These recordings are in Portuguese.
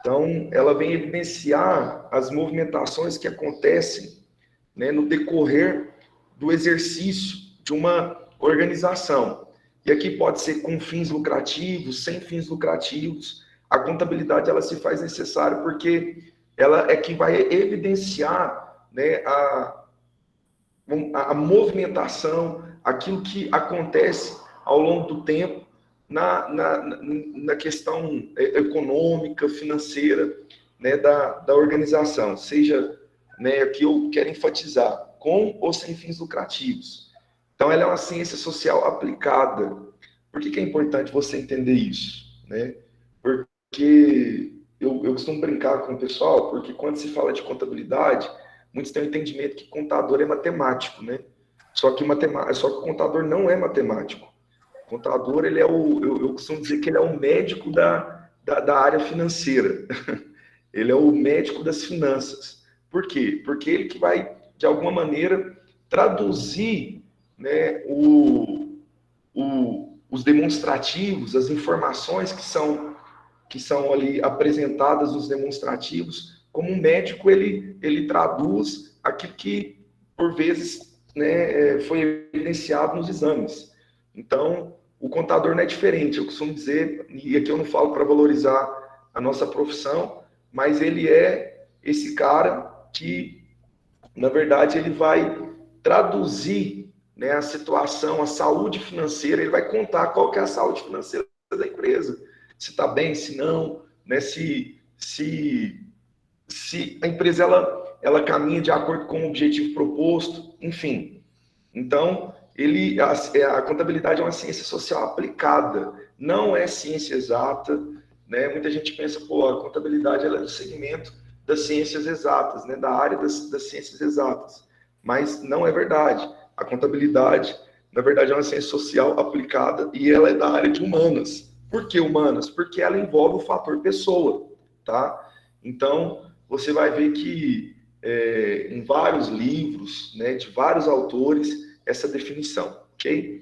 Então, ela vem evidenciar as movimentações que acontecem, né, no decorrer do exercício de uma organização. E aqui pode ser com fins lucrativos, sem fins lucrativos. A contabilidade ela se faz necessária porque ela é que vai evidenciar, né, a movimentação, aquilo que acontece ao longo do tempo na questão econômica, financeira, né, da organização, seja, né, aqui eu quero enfatizar, com ou sem fins lucrativos. Então, ela é uma ciência social aplicada. Por que é importante você entender isso? Né? Porque eu costumo brincar com o pessoal, porque quando se fala de contabilidade, muitos têm o entendimento que contador é matemático, né? Só que o contador não é matemático. O contador, ele é eu costumo dizer que ele é o médico da área financeira. Ele é o médico das finanças. Por quê? Porque ele que vai, de alguma maneira, traduzir, né, os demonstrativos, as informações que são ali apresentadas nos demonstrativos, como um médico, ele traduz aquilo que, por vezes, né, foi evidenciado nos exames. Então, o contador não é diferente, eu costumo dizer, e aqui eu não falo para valorizar a nossa profissão, mas ele é esse cara que, na verdade, ele vai traduzir, né, a situação, a saúde financeira, ele vai contar qual que é a saúde financeira da empresa, se está bem, se não, né, se a empresa ela caminha de acordo com o objetivo proposto, enfim. Então, a contabilidade é uma ciência social aplicada, não é ciência exata, né? Muita gente pensa, pô, a contabilidade ela é do segmento das ciências exatas, né? Da área das ciências exatas, mas não é verdade. A contabilidade, na verdade, é uma ciência social aplicada e ela é da área de humanas. Por que humanas? Porque ela envolve o fator pessoa, tá? Então, você vai ver que em vários livros, né, de vários autores, essa definição, ok?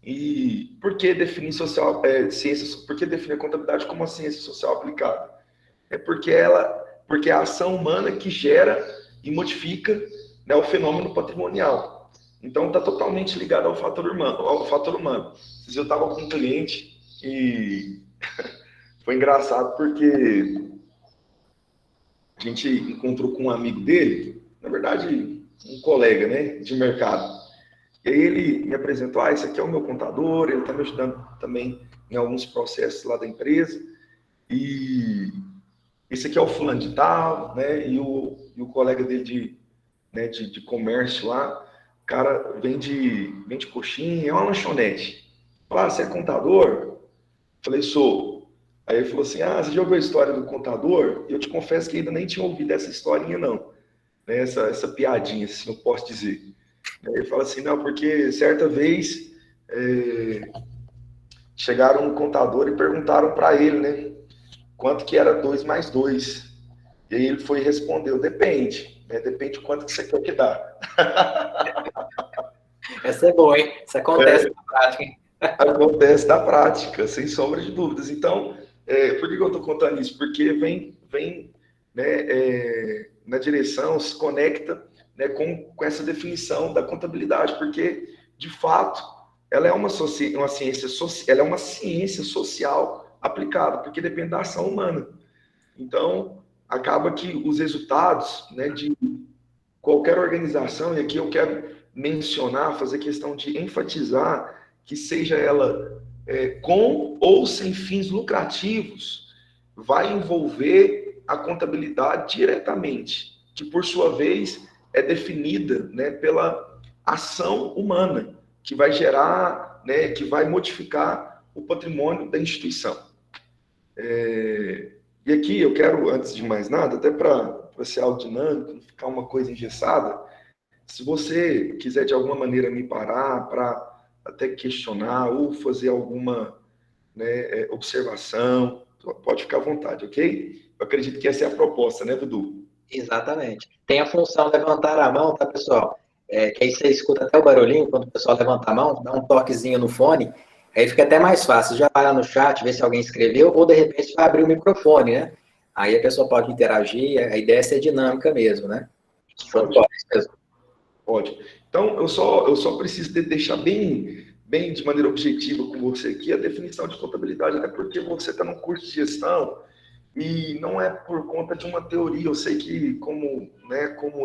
E por que definir por que definir a contabilidade como uma ciência social aplicada? É porque é a ação humana que gera e modifica, né, o fenômeno patrimonial. Então está totalmente ligado ao fator humano. Eu estava com um cliente e foi engraçado porque a gente encontrou com um amigo dele, na verdade, um colega, né, de mercado. E aí ele me apresentou, esse aqui é o meu contador, ele está me ajudando também em alguns processos lá da empresa, e esse aqui é o fulano de tal, né, e o colega dele de comércio lá, o cara vende coxinha, é uma lanchonete. Falei, você é contador? Falei, sou. Aí ele falou assim, você já ouviu a história do contador? Eu te confesso que ainda nem tinha ouvido essa historinha, não. Né? Essa piadinha, se não posso dizer. Aí ele fala assim, não, porque certa vez chegaram um contador e perguntaram para ele, né, quanto que era 2 mais 2. E aí ele foi e respondeu, depende, né, depende de quanto que você quer que dá. Essa é boa, hein? Isso acontece na prática, hein? Acontece na prática, sem sombra de dúvidas. Então, por que eu estou contando isso? Porque vem né, na direção, se conecta, né, com essa definição da contabilidade, porque, de fato, ela é uma ciência ela é uma ciência social aplicada, porque depende da ação humana. Então, acaba que os resultados, né, de qualquer organização, e aqui eu quero mencionar, fazer questão de enfatizar que seja ela com ou sem fins lucrativos, vai envolver a contabilidade diretamente, que por sua vez é definida, né, pela ação humana, que vai gerar, né, que vai modificar o patrimônio da instituição. E aqui eu quero, antes de mais nada, até para ser algo dinâmico, não ficar uma coisa engessada, se você quiser de alguma maneira me parar para até questionar ou fazer alguma, né, observação, pode ficar à vontade, ok? Eu acredito que essa é a proposta, né, Dudu? Exatamente. Tem a função levantar a mão, tá, pessoal? Que aí você escuta até o barulhinho quando o pessoal levanta a mão, dá um toquezinho no fone, aí fica até mais fácil. Já vai lá no chat, ver se alguém escreveu, ou de repente vai abrir o microfone, né? Aí a pessoa pode interagir, a ideia é ser dinâmica mesmo, né? Ótimo. Então, eu só preciso deixar bem de maneira objetiva com você aqui a definição de contabilidade, até porque você está num curso de gestão e não é por conta de uma teoria. Eu sei que, como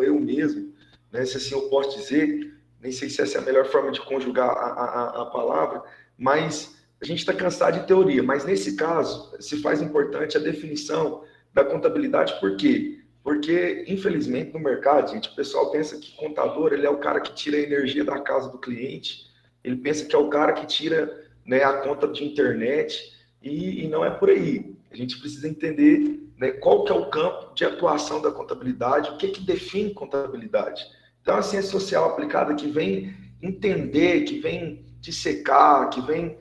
eu mesmo, né, se assim eu posso dizer, nem sei se essa é a melhor forma de conjugar a palavra, mas a gente está cansado de teoria. Mas nesse caso, se faz importante a definição da contabilidade, por quê? Porque, infelizmente, no mercado, gente, o pessoal pensa que contador ele é o cara que tira a energia da casa do cliente, ele pensa que é o cara que tira, né, a conta de internet, e não é por aí. A gente precisa entender, né, qual que é o campo de atuação da contabilidade, o que define contabilidade. Então, a ciência social aplicada que vem entender, que vem dissecar, que vem,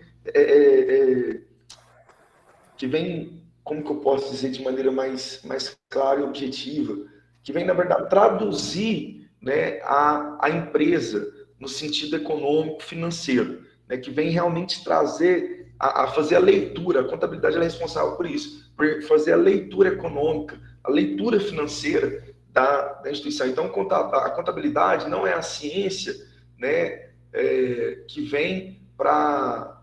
como que eu posso dizer de maneira mais clara e objetiva, que vem, na verdade, traduzir, né, a empresa no sentido econômico, financeiro, né, que vem realmente trazer, a fazer a leitura, a contabilidade ela é responsável por isso, por fazer a leitura econômica, a leitura financeira da instituição. Então, a contabilidade não é a ciência, né, que vem para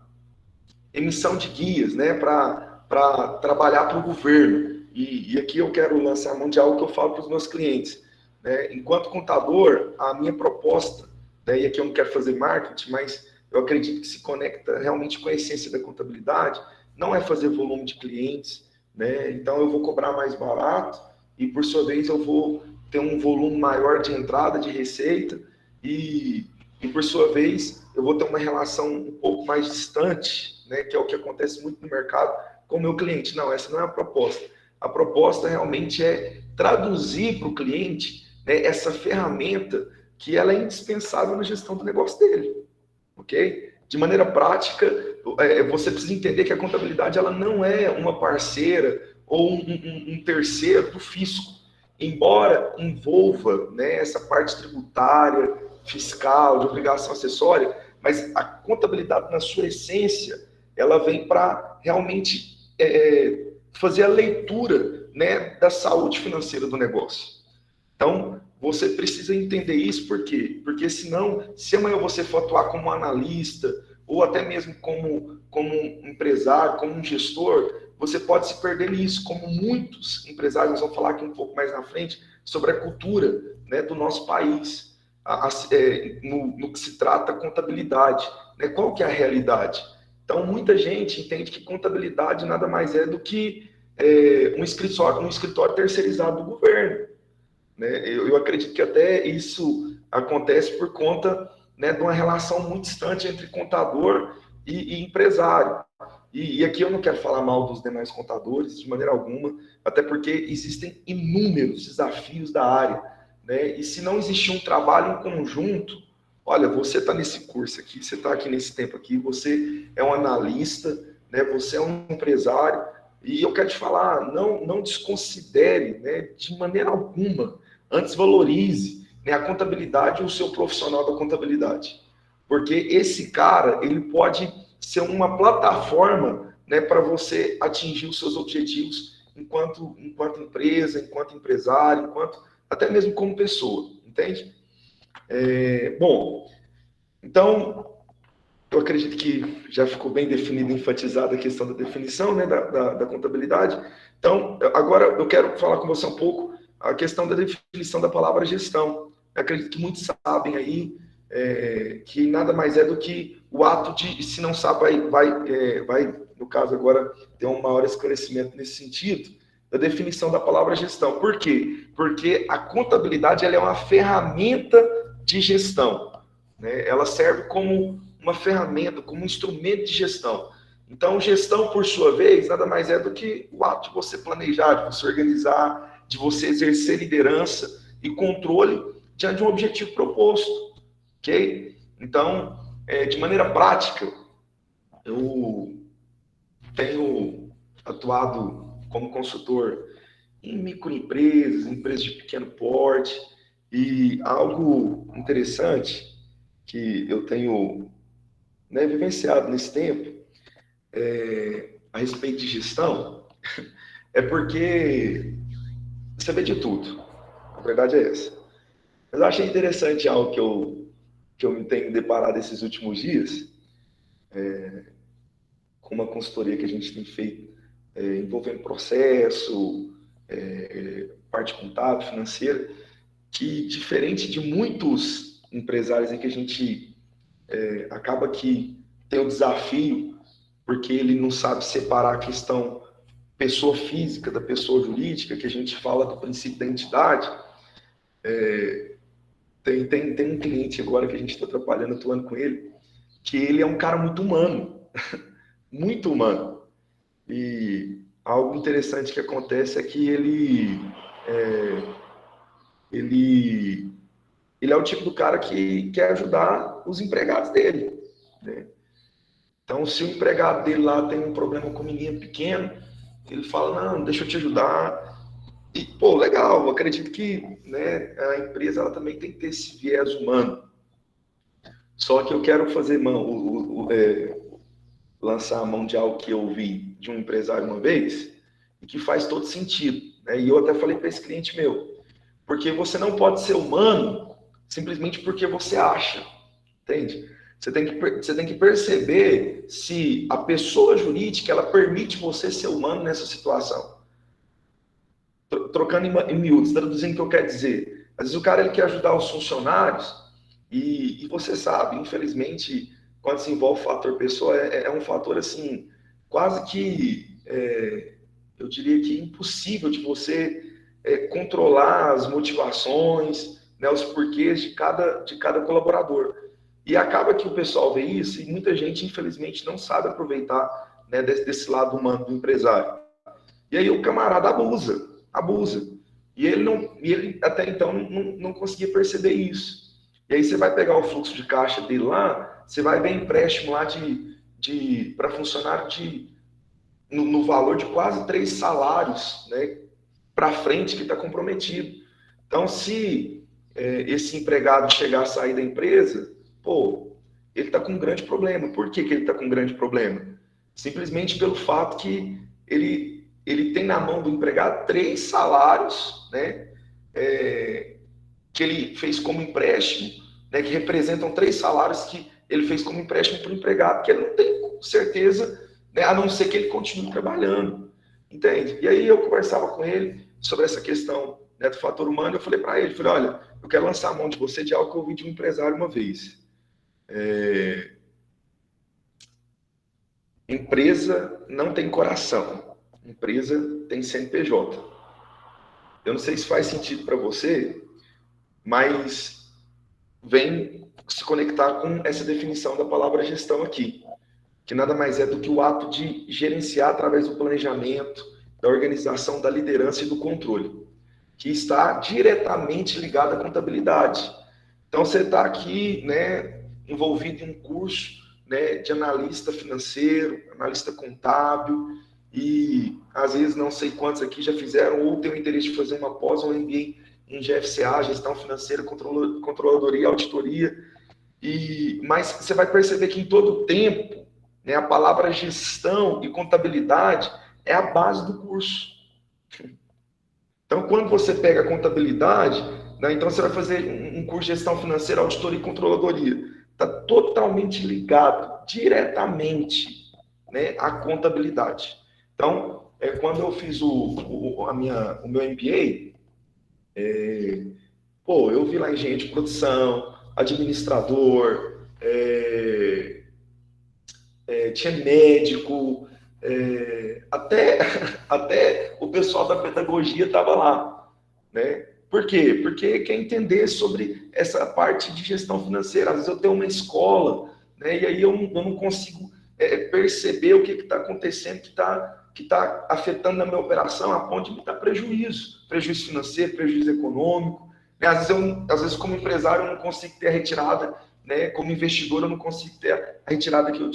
emissão de guias, né, para trabalhar para o governo. E aqui eu quero lançar a mão de algo que eu falo para os meus clientes. Né? Enquanto contador, a minha proposta, né, e aqui eu não quero fazer marketing, mas eu acredito que se conecta realmente com a essência da contabilidade, não é fazer volume de clientes, né? Então eu vou cobrar mais barato e, por sua vez, eu vou ter um volume maior de entrada de receita e por sua vez, eu vou ter uma relação um pouco mais distante, né, que é o que acontece muito no mercado, com o meu cliente. Não, essa não é a proposta. A proposta realmente é traduzir para o cliente, né, essa ferramenta que ela é indispensável na gestão do negócio dele, ok? De maneira prática, você precisa entender que a contabilidade ela não é uma parceira ou um terceiro do fisco, embora envolva, né, essa parte tributária, fiscal, de obrigação acessória, mas a contabilidade, na sua essência, ela vem para realmente fazer a leitura, né, da saúde financeira do negócio. Então, você precisa entender isso, por quê? Porque senão, se amanhã você for atuar como analista, ou até mesmo como um empresário, como um gestor, você pode se perder nisso, como muitos empresários, nós vamos falar aqui um pouco mais na frente, sobre a cultura, né, do nosso país, no que se trata a contabilidade, né? Qual que é a realidade? Então, muita gente entende que contabilidade nada mais é do que um escritório terceirizado do governo. Né? Eu acredito que até isso acontece por conta, né, de uma relação muito distante entre contador e empresário. E aqui eu não quero falar mal dos demais contadores, de maneira alguma, até porque existem inúmeros desafios da área. Né? E se não existir um trabalho em conjunto, olha, você está nesse curso aqui, você está aqui nesse tempo aqui, você é um analista, né? Você é um empresário, e eu quero te falar, não desconsidere, né, de maneira alguma, antes valorize, né, a contabilidade e o seu profissional da contabilidade. Porque esse cara, ele pode ser uma plataforma, né, para você atingir os seus objetivos enquanto empresa, enquanto empresário, até mesmo como pessoa, entende? Bom, então, eu acredito que já ficou bem definida e enfatizada a questão da definição, né, da contabilidade. Então, agora eu quero falar com você um pouco a questão da definição da palavra gestão. Eu acredito que muitos sabem aí que nada mais é do que o ato de, se não sabe, vai, no caso agora, ter um maior esclarecimento nesse sentido, da definição da palavra gestão. Por quê? Porque a contabilidade ela é uma ferramenta de gestão. Né? Ela serve como uma ferramenta, como um instrumento de gestão. Então, gestão, por sua vez, nada mais é do que o ato de você planejar, de você organizar, de você exercer liderança e controle diante de um objetivo proposto, ok? Então, de maneira prática, eu tenho atuado como consultor em microempresas, empresas de pequeno porte, e algo interessante que eu tenho, né, vivenciado nesse tempo a respeito de gestão É porque você vê de tudo. A verdade é essa. Mas eu achei interessante algo que eu me tenho deparado esses últimos dias, com uma consultoria que a gente tem feito, envolvendo processo, parte contábil, financeira, que diferente de muitos empresários em que a gente acaba que tem o desafio, porque ele não sabe separar a questão pessoa física da pessoa jurídica, que a gente fala do princípio da entidade. Tem um cliente agora que a gente está trabalhando, atuando com ele, que ele é um cara muito humano, muito humano. E algo interessante que acontece é que ele, ele é o tipo do cara que quer ajudar os empregados dele, né? Então, se o empregado dele lá tem um problema com um menino pequeno, ele fala, não, deixa eu te ajudar. E, pô, legal, eu acredito que, né, a empresa ela também tem que ter esse viés humano. Só que eu quero fazer lançar a mão de algo que eu ouvi de um empresário uma vez e que faz todo sentido, né? E eu até falei para esse cliente meu, porque você não pode ser humano simplesmente porque você acha, entende? Você tem que perceber se a pessoa jurídica ela permite você ser humano nessa situação. Trocando em miúdos, traduzindo o que eu quero dizer. Às vezes o cara ele quer ajudar os funcionários e você sabe, infelizmente, quando se envolve o fator pessoa, é um fator assim, quase que, eu diria que impossível de você controlar as motivações, né, os porquês de cada colaborador. E acaba que o pessoal vê isso e muita gente, infelizmente, não sabe aproveitar, né, desse lado humano do empresário. E aí o camarada abusa. E ele até então não conseguia perceber isso. E aí você vai pegar o fluxo de caixa dele lá, você vai ver empréstimo lá para funcionário no valor de quase 3 salários, né, para frente que está comprometido. Então, se esse empregado chegar a sair da empresa, pô, ele está com um grande problema. Por que ele está com um grande problema? Simplesmente pelo fato que ele tem na mão do empregado 3 salários, né, que ele fez como empréstimo, né, que representam 3 salários que ele fez como empréstimo para o empregado, que ele não tem certeza, né, a não ser que ele continue trabalhando, entende? E aí eu conversava com ele sobre essa questão, né, do fator humano, eu falei para ele, falei, olha, eu quero lançar a mão de você de algo que eu ouvi de um empresário uma vez. Empresa não tem coração, empresa tem CNPJ. Eu não sei se faz sentido para você, mas vem se conectar com essa definição da palavra gestão aqui, que nada mais é do que o ato de gerenciar através do planejamento, da organização, da liderança e do controle, que está diretamente ligado à contabilidade. Então, você está aqui, né, envolvido em um curso, né, de analista financeiro, analista contábil, e às vezes não sei quantos aqui já fizeram ou têm o interesse de fazer uma pós ou um MBA em GFCA, gestão financeira, controladoria e auditoria. Mas você vai perceber que em todo o tempo, né, a palavra gestão e contabilidade é a base do curso. Então, quando você pega a contabilidade, né, então você vai fazer um curso de gestão financeira, auditoria e controladoria. Está totalmente ligado, diretamente, né, à contabilidade. Então, quando eu fiz o meu MBA, eu vi lá engenheiro de produção, administrador, tinha médico, até o pessoal da pedagogia estava lá, né? Por quê? Porque quer entender sobre essa parte de gestão financeira. Às vezes eu tenho uma escola, né? E aí eu não consigo perceber o que está acontecendo, que tá afetando na minha operação, a ponto de me dar prejuízo financeiro, prejuízo econômico. Né? Às vezes, como empresário, eu não consigo ter a retirada, né? Como investidor, eu não consigo ter a retirada que eu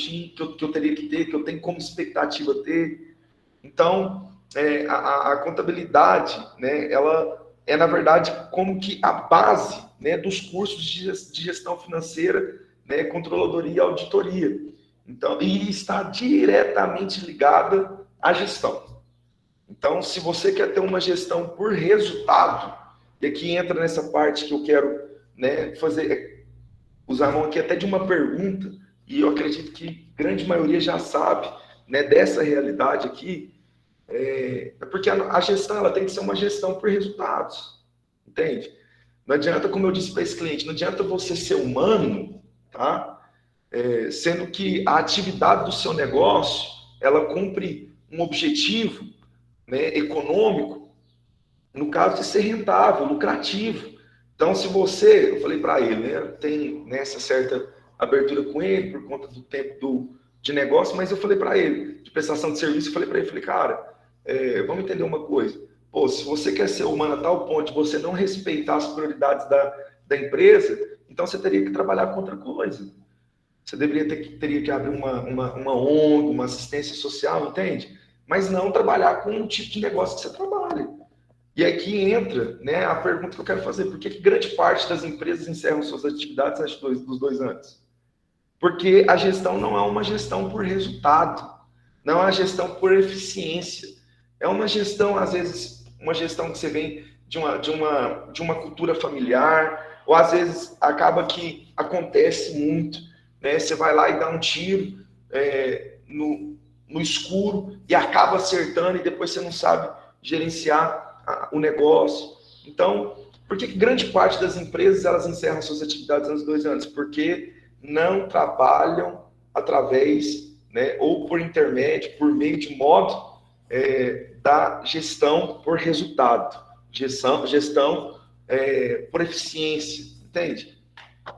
teria que ter, que eu tenho como expectativa ter. Então, a contabilidade, né, ela é, na verdade, como que a base, né, dos cursos de gestão financeira, né, controladoria e auditoria. Então, e está diretamente ligada à gestão. Então, se você quer ter uma gestão por resultado, e aqui entra nessa parte que eu quero, né, fazer, usar a mão aqui até de uma pergunta, e eu acredito que grande maioria já sabe, né, dessa realidade aqui, é porque a gestão ela tem que ser uma gestão por resultados, entende? Não adianta, como eu disse para esse cliente, não adianta você ser humano, tá? Sendo que a atividade do seu negócio ela cumpre um objetivo, né, econômico, no caso de ser rentável, lucrativo. Então, se você, eu falei para ele, né, tem nessa certa abertura com ele por conta do tempo de negócio, mas eu falei para ele, de prestação de serviço, eu falei para ele, falei, cara, vamos entender uma coisa. Pô, se você quer ser humano a tal ponto de você não respeitar as prioridades da empresa, então você teria que trabalhar com outra coisa. Você teria que abrir uma ONG, uma assistência social, entende? Mas não trabalhar com o tipo de negócio que você trabalha. E aqui entra, né, a pergunta que eu quero fazer: por que grande parte das empresas encerram suas atividades antes dos 2 anos? Porque a gestão não é uma gestão por resultado, não é uma gestão por eficiência. É uma gestão, às vezes, uma gestão que você vem de uma cultura familiar, ou às vezes acaba que acontece muito, né? Você vai lá e dá um tiro no escuro e acaba acertando e depois você não sabe gerenciar o negócio. Então, por que grande parte das empresas elas encerram suas atividades nos 2 anos? Porque não trabalham através, né, ou por intermédio, por meio de modo da gestão por resultado, gestão por eficiência, entende?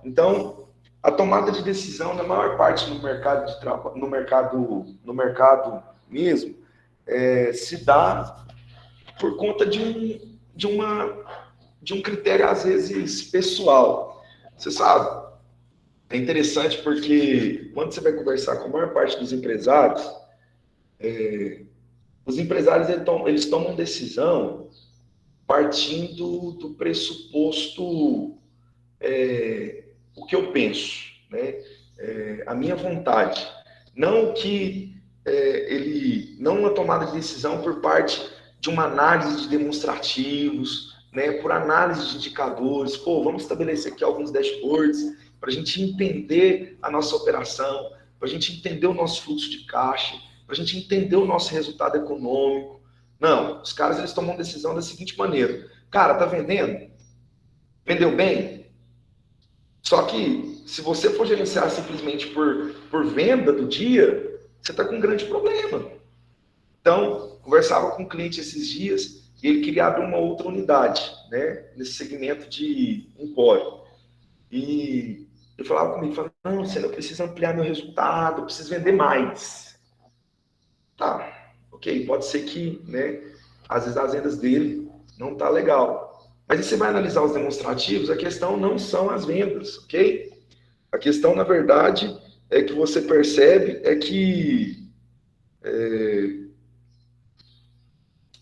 Então, a tomada de decisão, na maior parte no mercado de trabalho, no mercado mesmo, se dá por conta de um critério, às vezes, pessoal. Você sabe, é interessante porque quando você vai conversar com a maior parte dos empresários, os empresários eles tomam decisão partindo do pressuposto, o que eu penso, né? A minha vontade. Não que ele, não uma tomada de decisão por parte de uma análise de demonstrativos, né? Por análise de indicadores. Pô, vamos estabelecer aqui alguns dashboards para a gente entender a nossa operação, para a gente entender o nosso fluxo de caixa, para a gente entender o nosso resultado econômico. Não, os caras eles tomam decisão da seguinte maneira: cara, tá vendendo? Vendeu bem? Só que se você for gerenciar simplesmente por venda do dia, você está com um grande problema. Então, conversava com um cliente esses dias e ele queria abrir uma outra unidade, né, nesse segmento de empório. E eu falava comigo, não, você não precisa ampliar meu resultado, eu preciso vender mais. Tá, ok, pode ser que, né, às vezes as vendas dele não tá legal. Mas aí você vai analisar os demonstrativos, a questão não são as vendas, ok? A questão, na verdade, é que você percebe que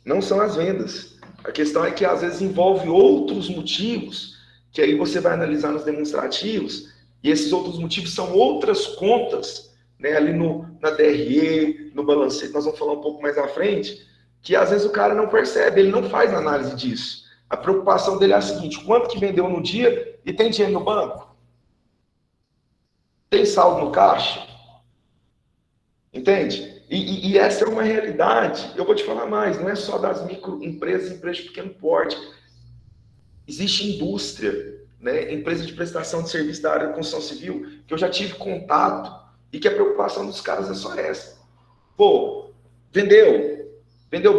não são as vendas. A questão é que às vezes envolve outros motivos, que aí você vai analisar nos demonstrativos, e esses outros motivos são outras contas, né, ali na DRE, no balancete, nós vamos falar um pouco mais à frente, que às vezes o cara não percebe, ele não faz análise disso. A preocupação dele é a seguinte: quanto que vendeu no dia e tem dinheiro no banco? Tem saldo no caixa? Entende? E essa é uma realidade. Eu vou te falar mais, não é só das microempresas, empresas de pequeno porte. Existe indústria, né? Empresa de prestação de serviço da área de construção civil, que eu já tive contato e que a preocupação dos caras é só essa. Pô, vendeu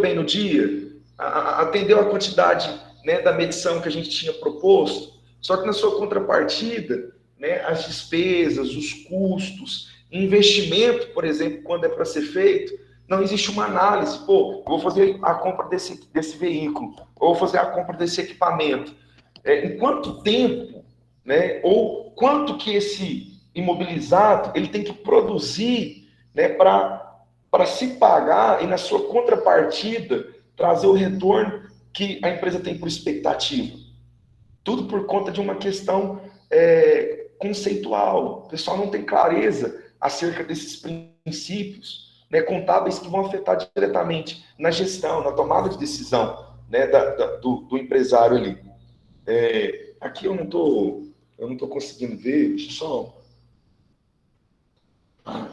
bem no dia, atendeu a quantidade, né, da medição que a gente tinha proposto, só que na sua contrapartida, né, as despesas, os custos, investimento, por exemplo, quando é para ser feito, não existe uma análise. Pô, eu vou fazer a compra desse veículo, ou vou fazer a compra desse equipamento. Em quanto tempo, né, ou quanto que esse imobilizado ele tem que produzir, né, para se pagar e, na sua contrapartida, trazer o retorno que a empresa tem por expectativa. Tudo por conta de uma questão conceitual. O pessoal não tem clareza acerca desses princípios, né, contábeis que vão afetar diretamente na gestão, na tomada de decisão, né, do empresário ali. Aqui eu não tô conseguindo ver, deixa eu só...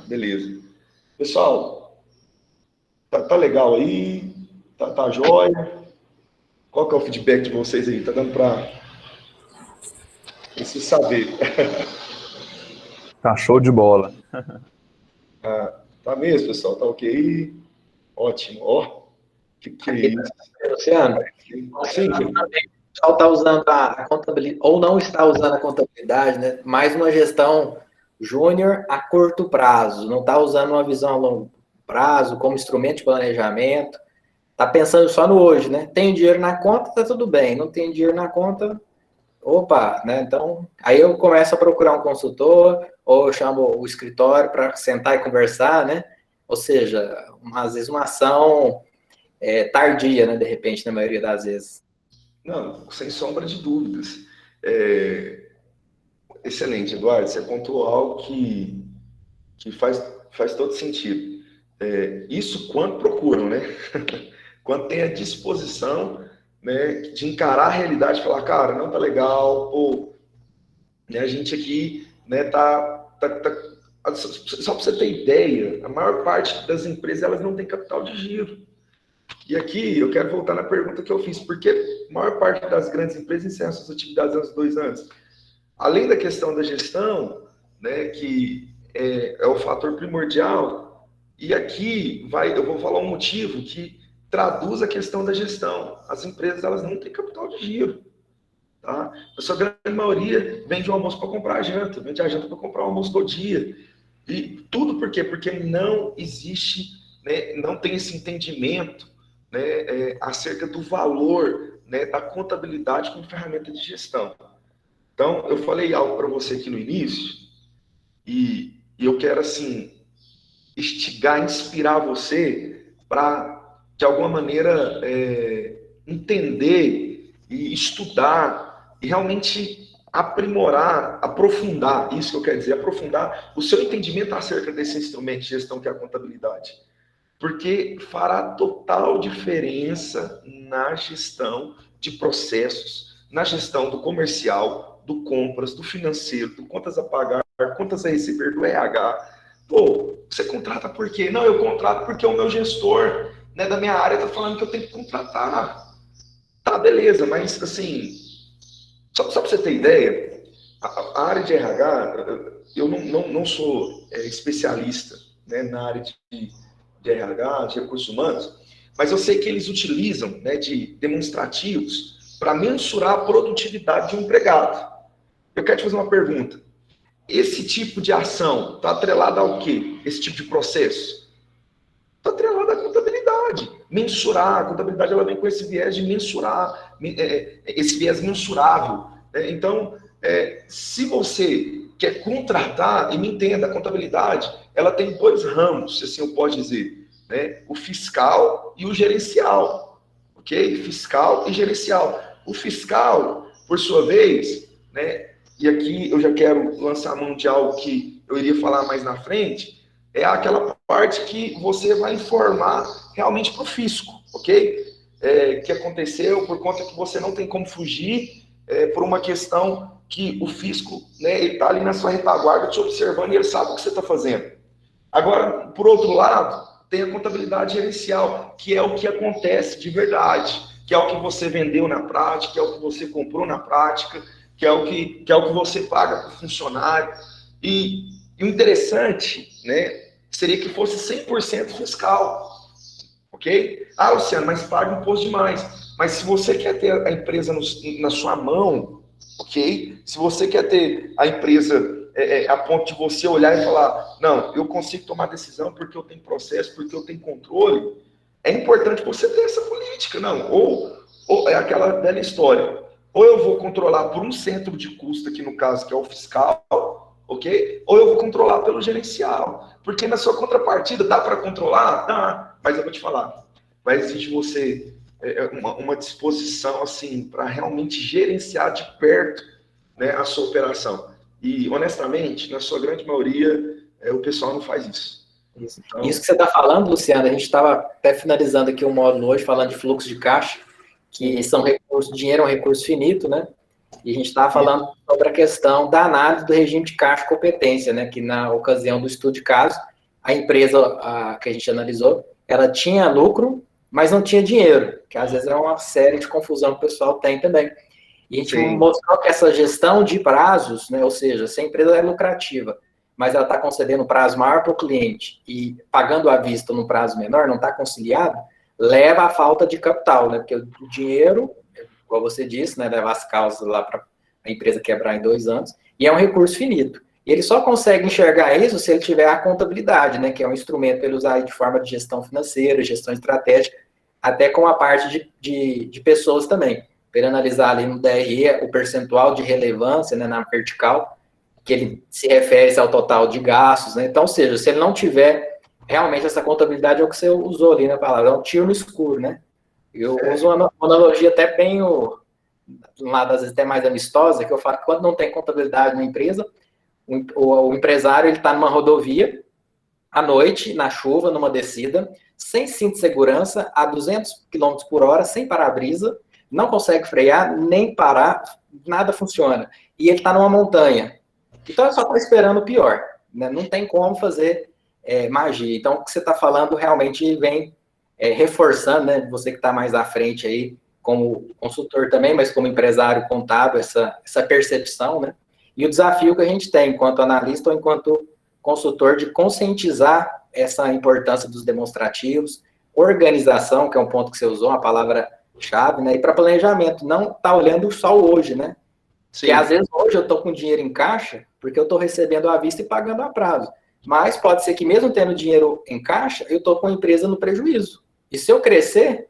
Beleza. Pessoal, tá legal aí? Tá jóia? Qual que é o feedback de vocês aí? Tá dando para você saber? Tá show de bola. Tá mesmo, pessoal? Tá ok? Ótimo. Ó, que é isso? Luciano, Sim. o pessoal está usando a contabilidade, ou não está usando a contabilidade, né? Mais uma gestão júnior a curto prazo, não está usando uma visão a longo prazo como instrumento de planejamento, está pensando só no hoje, né? Tem dinheiro na conta, tá tudo bem, não tem dinheiro na conta, opa, né? Então, aí eu começo a procurar um consultor, ou eu chamo o escritório para sentar e conversar, né? Ou seja, às vezes uma ação tardia, né? De repente, na maioria das vezes. Não, sem sombra de dúvidas. Excelente, Eduardo. Você pontuou algo que faz todo sentido. Isso quando procuram, né? Quando tem a disposição, né, de encarar a realidade e falar, cara, não tá legal, pô, né, a gente aqui, né, só para você ter ideia, a maior parte das empresas elas não tem capital de giro. E aqui eu quero voltar na pergunta que eu fiz, por que a maior parte das grandes empresas encerram suas atividades há 2 anos? Além da questão da gestão, né, que é o fator primordial, e aqui eu vou falar um motivo que traduz a questão da gestão. As empresas elas não têm capital de giro. Tá? A sua grande maioria vende o almoço para comprar a janta, vende a janta para comprar o almoço do dia. E tudo por quê? Porque não existe, né, não tem esse entendimento, né, acerca do valor, né, da contabilidade como ferramenta de gestão. Então, eu falei algo para você aqui no início, e eu quero, assim, instigar, inspirar você para, de alguma maneira, entender e estudar e realmente aprimorar, aprofundar, isso que eu quero dizer, aprofundar o seu entendimento acerca desse instrumento de gestão que é a contabilidade. Porque fará total diferença na gestão de processos, na gestão do comercial, do compras, do financeiro, do contas a pagar, contas a receber, do RH. Pô, você contrata por quê? Não, eu contrato porque o meu gestor, né, da minha área está falando que eu tenho que contratar. Tá, beleza, mas assim, só para você ter ideia, a área de RH, eu não sou especialista, né, na área de RH, de recursos humanos, mas eu sei que eles utilizam, né, de demonstrativos para mensurar a produtividade de um empregado. Eu quero te fazer uma pergunta. Esse tipo de ação está atrelada ao quê? Esse tipo de processo? Está atrelada à contabilidade. Mensurar, a contabilidade ela vem com esse viés de mensurar, esse viés mensurável. Então, se você quer contratar, e me entenda, a contabilidade ela tem 2 ramos, se assim eu posso dizer, né? O fiscal e o gerencial, ok? Fiscal e gerencial. O fiscal, por sua vez, né? E aqui eu já quero lançar a mão de algo que eu iria falar mais na frente, é aquela parte que você vai informar realmente para o fisco, ok? Que aconteceu por conta que você não tem como fugir, por uma questão que o fisco, né, ele está ali na sua retaguarda te observando e ele sabe o que você está fazendo. Agora, por outro lado, tem a contabilidade gerencial, que é o que acontece de verdade, que é o que você vendeu na prática, que é o que você comprou na prática, que é o que você paga para o funcionário. E o interessante, né, seria que fosse 100% fiscal, ok? Ah, Luciano, mas paga imposto demais. Mas se você quer ter a empresa na sua mão, ok? Se você quer ter a empresa a ponto de você olhar e falar, não, eu consigo tomar decisão porque eu tenho processo, porque eu tenho controle, é importante você ter essa política, não. Ou é aquela velha história, ou eu vou controlar por um centro de custo, aqui no caso, que é o fiscal, ok? Ou eu vou controlar pelo gerencial. Porque na sua contrapartida, dá para controlar? Dá, mas eu vou te falar, vai exigir você uma disposição, assim, para realmente gerenciar de perto, né, a sua operação. E, honestamente, na sua grande maioria, o pessoal não faz isso. Isso. Então, Isso que você está falando, Luciano, a gente estava até finalizando aqui o módulo hoje, falando de fluxo de caixa, que são recursos, dinheiro é um recurso finito, né? E a gente estava falando sobre a questão da análise do regime de caixa e competência, né? Que na ocasião do estudo de caso, a empresa que a gente analisou, ela tinha lucro, mas não tinha dinheiro, que às vezes é uma série de confusão que o pessoal tem também. E a gente mostrou que essa gestão de prazos, né? Ou seja, se a empresa é lucrativa, mas ela está concedendo um prazo maior para o cliente e pagando à vista num prazo menor, não está conciliado, leva à falta de capital, né? Porque o dinheiro, igual você disse, né? Leva as causas lá para a empresa quebrar em 2 anos, e é um recurso finito. E ele só consegue enxergar isso se ele tiver a contabilidade, né? Que é um instrumento para ele usar de forma de gestão financeira, gestão estratégica, até com a parte de pessoas também. Para ele analisar ali no DRE o percentual de relevância, né, na vertical, que ele se refere ao total de gastos, né? Então, ou seja, se ele não tiver realmente essa contabilidade, é o que você usou ali na palavra, é um tiro no escuro, né? Eu uso uma analogia até bem, um lado às vezes até mais amistosa, que eu falo que quando não tem contabilidade na empresa, o empresário ele está numa rodovia, à noite, na chuva, numa descida, sem cinto de segurança, a 200 km por hora, sem para-brisa, não consegue frear, nem parar, nada funciona. E ele está numa montanha. Então, ele só está esperando o pior. Né? Não tem como fazer magia. Então, o que você está falando realmente vem reforçando, né? Você que está mais à frente aí, como consultor também, mas como empresário contábil, essa percepção, né? E o desafio que a gente tem, enquanto analista ou enquanto consultor, de conscientizar essa importância dos demonstrativos, organização, que é um ponto que você usou, uma palavra-chave, né? E para planejamento, não tá olhando só o hoje, né? Sim. Que às vezes hoje eu estou com dinheiro em caixa, porque eu estou recebendo à vista e pagando a prazo. Mas pode ser que mesmo tendo dinheiro em caixa, eu estou com a empresa no prejuízo. E se eu crescer,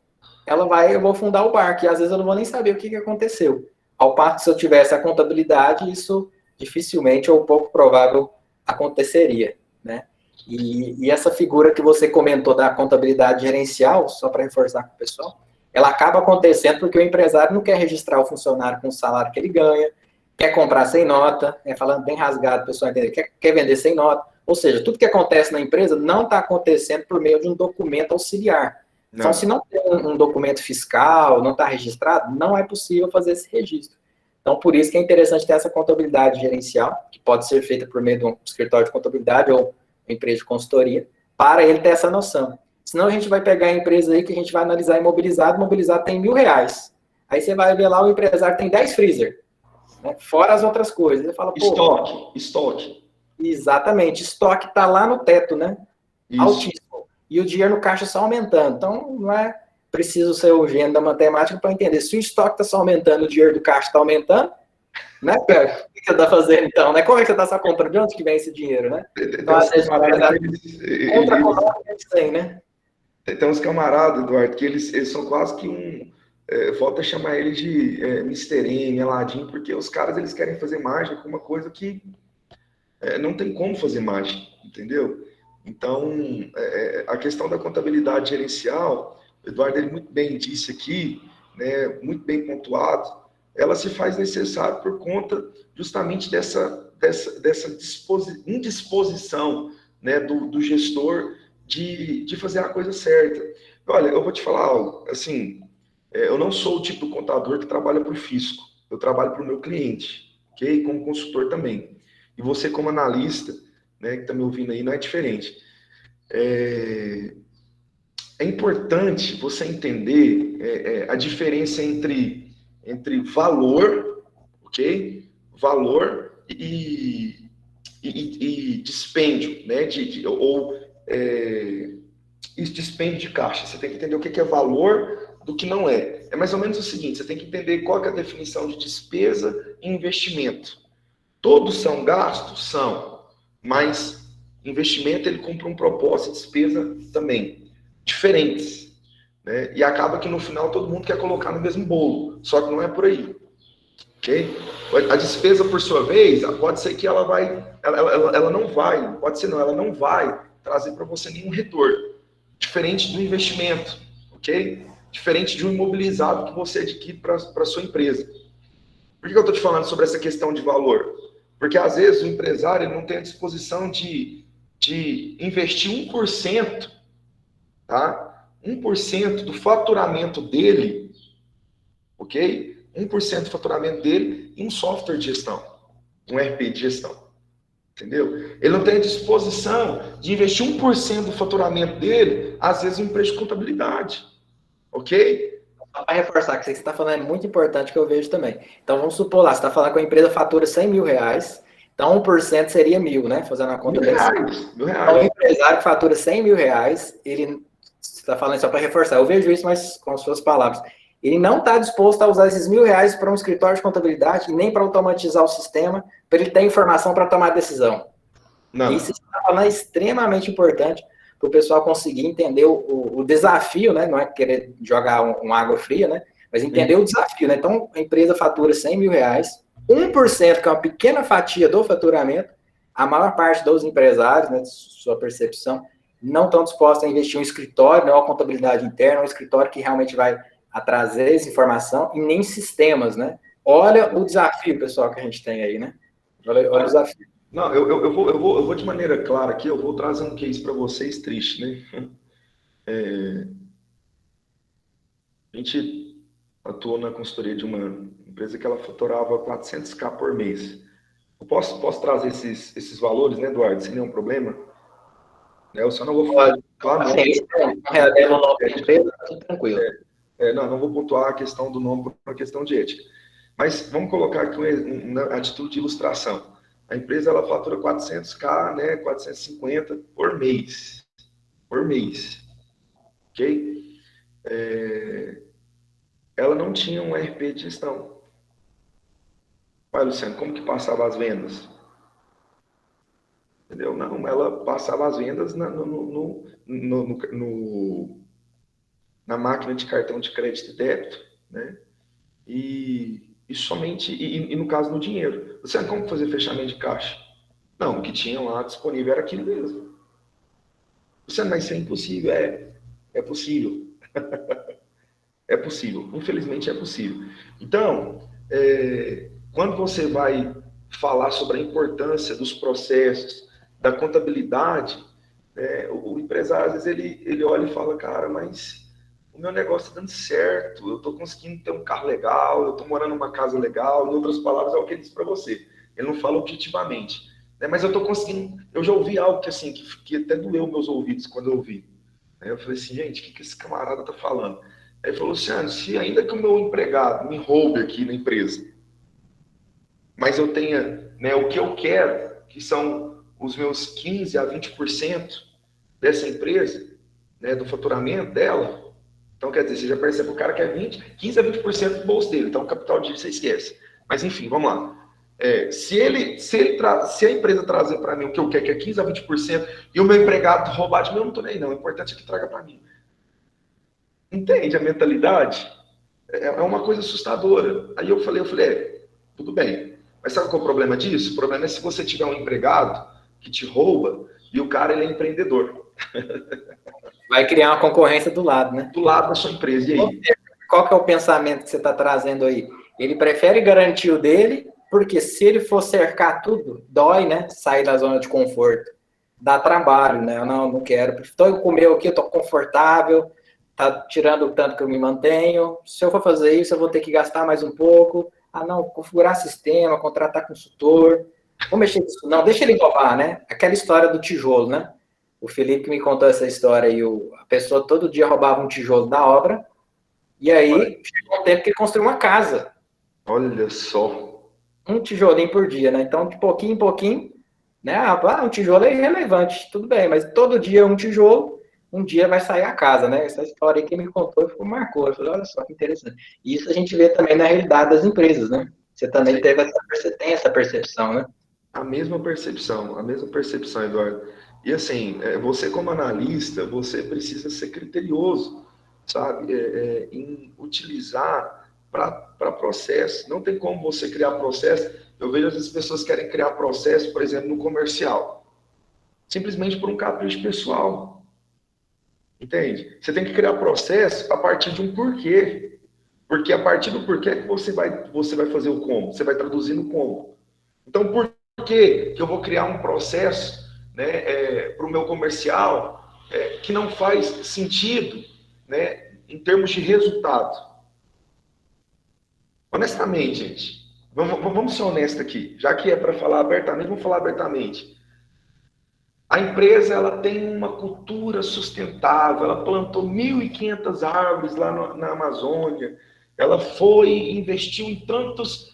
eu vou fundar o barco, e às vezes eu não vou nem saber o que aconteceu. Ao passo que se eu tivesse a contabilidade, isso dificilmente ou pouco provável aconteceria, né? E essa figura que você comentou da contabilidade gerencial, só para reforçar com o pessoal, ela acaba acontecendo porque o empresário não quer registrar o funcionário com o salário que ele ganha, quer comprar sem nota, falando bem rasgado, o pessoal entender, quer vender sem nota. Ou seja, tudo que acontece na empresa não está acontecendo por meio de um documento auxiliar. Não. Então, se não tem um documento fiscal, não está registrado, não é possível fazer esse registro. Então, por isso que é interessante ter essa contabilidade gerencial, que pode ser feita por meio de um escritório de contabilidade ou uma empresa de consultoria, para ele ter essa noção. Senão a gente vai pegar a empresa aí que a gente vai analisar imobilizado tem R$1.000. Aí você vai ver lá, o empresário tem 10 freezer, né? Fora as outras coisas. Você fala, Estoque. Exatamente, estoque está lá no teto, né? Isso. Altíssimo. E o dinheiro no caixa só aumentando. Então, não é preciso ser o gênio da matemática para entender. Se o estoque está só aumentando, o dinheiro do caixa está aumentando, né, cara? O que você está fazendo então? Né? Como é que você está só comprando? De onde que vem esse dinheiro, né? Então, às vezes, contra a gente tem, né? Tem uns camaradas, Eduardo, que eles são quase que volta a chamar ele de Mr. M, Aladdin, porque os caras eles querem fazer mágica com uma coisa que não tem como fazer mágica, entendeu? Então, a questão da contabilidade gerencial, o Eduardo ele muito bem disse aqui, né, muito bem pontuado, ela se faz necessária por conta justamente dessa indisposição, né, do gestor de fazer a coisa certa. Olha, eu vou te falar algo, assim, eu não sou o tipo de contador que trabalha para o fisco, eu trabalho para o meu cliente, ok? Como consultor também. E você como analista, né, que está me ouvindo aí, não é diferente. É importante você entender a diferença entre valor, ok? Valor e dispêndio, né? Dispêndio de caixa. Você tem que entender o que é valor do que não é. É mais ou menos o seguinte, você tem que entender qual é a definição de despesa e investimento. Todos são gastos? São, mas investimento ele cumpre um propósito, despesa também, diferentes, né? E acaba que no final todo mundo quer colocar no mesmo bolo, só que não é por aí, ok? A despesa, por sua vez, pode ser que ela não vai trazer para você nenhum retorno, diferente do investimento, ok? Diferente de um imobilizado que você adquire para a sua empresa. Por que eu estou te falando sobre essa questão de valor? Porque às vezes o empresário não tem a disposição de de investir 1%, tá? 1% do faturamento dele, ok? 1% do faturamento dele em um software de gestão, um ERP de gestão. Entendeu? Ele não tem a disposição de investir 1% do faturamento dele, às vezes, em empresa de contabilidade. Ok? Só para reforçar, que isso que você está falando é muito importante, que eu vejo também. Então, vamos supor lá, você está falando que a empresa fatura 100 mil reais, então 1% seria 1.000, né? Fazendo a conta bem simples. R$1.000. Então, o empresário que fatura 100 mil reais, ele, você está falando só para reforçar, eu vejo isso, mas com as suas palavras. Ele não está disposto a usar esses R$1.000 para um escritório de contabilidade, nem para automatizar o sistema, para ele ter informação para tomar decisão. Não. Isso que você está falando é extremamente importante para o pessoal conseguir entender o desafio, né? Não é querer jogar uma água fria, né? Mas entender o desafio, né? Então, a empresa fatura 100 mil reais, 1%, que é uma pequena fatia do faturamento, a maior parte dos empresários, né, sua percepção, não estão dispostos a investir em um escritório, não a contabilidade interna, um escritório que realmente vai trazer essa informação, e nem sistemas, né? Olha o desafio, pessoal, que a gente tem aí, né? Olha o desafio. Não, eu vou de maneira clara aqui, eu vou trazer um case para vocês triste, né? A gente atuou na consultoria de uma empresa que ela faturava 400k por mês. Eu posso trazer esses valores, né, Eduardo, sem nenhum problema? Eu só não vou falar. Claro, não. Assim, não revela o nome da empresa, tá tudo tranquilo. Não vou pontuar a questão do nome por uma questão de ética. Mas vamos colocar aqui uma atitude de ilustração. A empresa ela fatura 400k, né, 450 por mês. Por mês. Ok? Ela não tinha um ERP de gestão. Vai, Luciano, como que passava as vendas? Entendeu? Não, ela passava as vendas na máquina de cartão de crédito e débito, né? E somente, e no caso, no dinheiro. Luciano, como fazer fechamento de caixa? Não, o que tinha lá disponível era aquilo mesmo. Luciano, mas isso é impossível. É possível. É possível. Infelizmente, é possível. Então, quando você vai falar sobre a importância dos processos, da contabilidade, o empresário, às vezes, ele olha e fala, cara, mas o meu negócio está dando certo, eu estou conseguindo ter um carro legal, eu estou morando numa casa legal, em outras palavras, é o que ele diz para você. Ele não fala objetivamente. Mas eu estou conseguindo... Eu já ouvi algo que, assim, que até doeu meus ouvidos quando eu ouvi. Eu falei assim, gente, o que esse camarada está falando? Aí ele falou, Luciano, se ainda que o meu empregado me roube aqui na empresa, mas eu tenha, né, o que eu quero, que são os meus 15% a 20% dessa empresa, né, do faturamento dela, então quer dizer, você já percebe que o cara quer 15% a 20% do bolso dele, então o capital de giro você esquece. Mas enfim, vamos lá. Se a empresa trazer para mim o que eu quero, que é 15% a 20%, e o meu empregado roubar de mim, eu não estou nem aí, não. O importante é que traga para mim. Entende a mentalidade? É uma coisa assustadora. Aí eu falei, tudo bem. Mas sabe qual é o problema disso? O problema é se você tiver um empregado que te rouba e o cara ele é empreendedor. Vai criar uma concorrência do lado, né? Do lado da sua empresa. E aí? Qual que é o pensamento que você está trazendo aí? Ele prefere garantir o dele, porque se ele for cercar tudo, dói, né? Sair da zona de conforto. Dá trabalho, né? Eu não quero. Estou com o meu aqui, eu estou confortável, tá tirando o tanto que eu me mantenho. Se eu for fazer isso, eu vou ter que gastar mais um pouco. Ah, não, configurar sistema, contratar consultor. Vou mexer nisso. Não, deixa ele roubar, né? Aquela história do tijolo, né? O Felipe que me contou essa história aí, a pessoa todo dia roubava um tijolo da obra, e aí chegou um tempo que ele construiu uma casa. Olha só. Um tijolinho por dia, né? Então, de pouquinho em pouquinho, né? Um tijolo é irrelevante, tudo bem, mas todo dia um tijolo, um dia vai sair a casa, né? Essa história aí que me contou ficou marcou. Eu falei, olha só que interessante. E isso a gente vê também na realidade das empresas, né? Você também você tem essa percepção, né? A mesma percepção, Eduardo. E assim, você como analista, você precisa ser criterioso, sabe, em utilizar para processo. Não tem como você criar processo. Eu vejo às vezes pessoas querem criar processo, por exemplo, no comercial, simplesmente por um capricho pessoal. Entende? Você tem que criar processo a partir de um porquê. Porque a partir do porquê que você vai fazer o como, você vai traduzir no como. Então, por que eu vou criar um processo, né, para o meu comercial, que não faz sentido, né, em termos de resultado. Honestamente, gente, vamos ser honestos aqui. Já que é para falar abertamente, vamos falar abertamente. A empresa ela tem uma cultura sustentável, ela plantou 1.500 árvores lá na Amazônia, ela foi investiu em tantos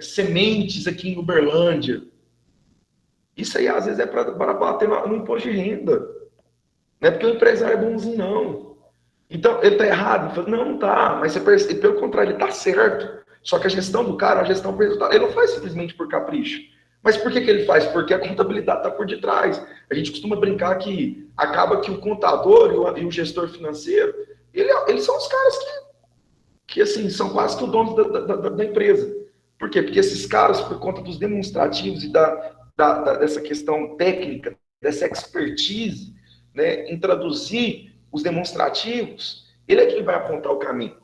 sementes aqui em Uberlândia. Isso aí às vezes é para bater no imposto de renda. Não é porque o empresário é bonzinho, não. Então, ele está errado? Não, não está. Mas você percebe, pelo contrário, ele está certo. Só que a gestão do cara é uma gestão por resultado. Ele não faz simplesmente por capricho. Mas por que ele faz? Porque a contabilidade está por detrás. A gente costuma brincar que acaba que o contador e o gestor financeiro, eles são os caras que assim, são quase que o dono da empresa. Por quê? Porque esses caras, por conta dos demonstrativos e dessa questão técnica, dessa expertise, né, em traduzir os demonstrativos, ele é quem vai apontar o caminho.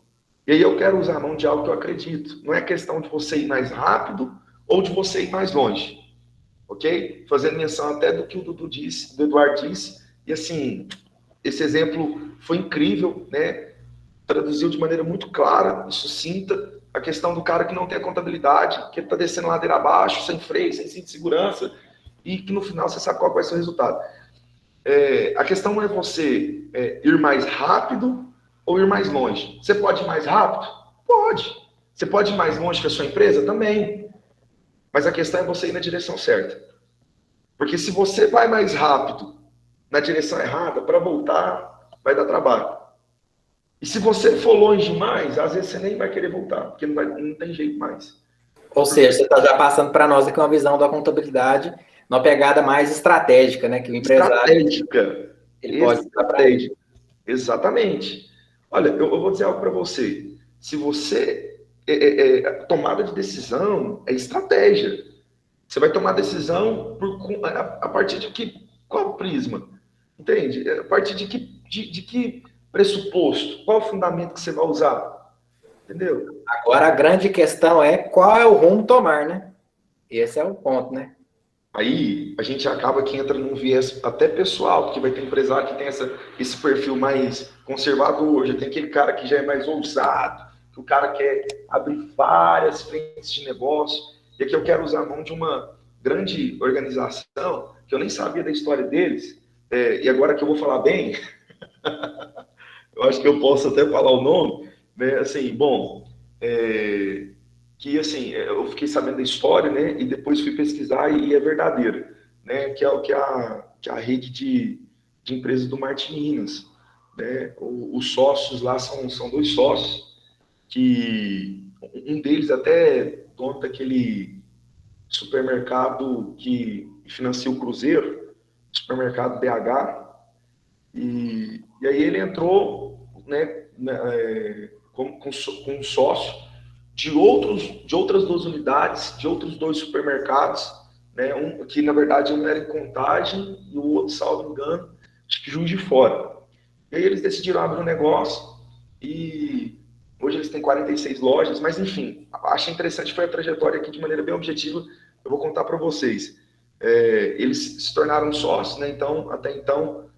E aí eu quero usar a mão de algo que eu acredito. Não é questão de você ir mais rápido ou de você ir mais longe. Ok? Fazendo menção até do que o Dudu disse, do Eduardo disse. E assim, esse exemplo foi incrível, né? Traduziu de maneira muito clara e sucinta a questão do cara que não tem a contabilidade, que está descendo ladeira abaixo, sem freio, sem cinto de segurança, e que no final você sabe qual vai ser o resultado. A questão não é você ir mais rápido ou ir mais longe. Você pode ir mais rápido? Pode. Você pode ir mais longe que a sua empresa? Também. Mas a questão é você ir na direção certa. Porque se você vai mais rápido na direção errada, para voltar, vai dar trabalho. E se você for longe demais, às vezes você nem vai querer voltar, porque não tem jeito mais. Ou seja, você está já passando para nós aqui uma visão da contabilidade, uma pegada mais estratégica, né? Que o empresário... Estratégica. Ele pode estratégica. Exatamente. Olha, eu vou dizer algo para você. Se você... tomada de decisão é estratégia. Você vai tomar decisão a partir de que... Qual prisma? Entende? A partir de que pressuposto? Qual o fundamento que você vai usar? Entendeu? Agora a grande questão é qual é o rumo tomar, né? Esse é o ponto, né? Aí a gente acaba que entra num viés até pessoal, porque vai ter empresário que tem esse perfil mais conservador, já tem aquele cara que já é mais ousado, que o cara quer abrir várias frentes de negócio. E aqui eu quero usar a mão de uma grande organização, que eu nem sabia da história deles, e agora que eu vou falar bem, eu acho que eu posso até falar o nome, né? Assim, bom, que assim, eu fiquei sabendo da história, né? E depois fui pesquisar e é verdadeira, né? Que é a rede de empresas do Martin Minas, né? Os sócios lá são dois sócios, que um deles até é dono daquele supermercado que financia o Cruzeiro, supermercado BH, e aí ele entrou, né, com um sócio de outras duas unidades, de outros dois supermercados, né, que na verdade um era em Contagem e o outro, salvo engano, acho que Juiz de Fora. E aí eles decidiram abrir um negócio e hoje eles têm 46 lojas, mas enfim, achei interessante, foi a trajetória aqui de maneira bem objetiva, eu vou contar para vocês. Eles se tornaram sócios, né, então, até então,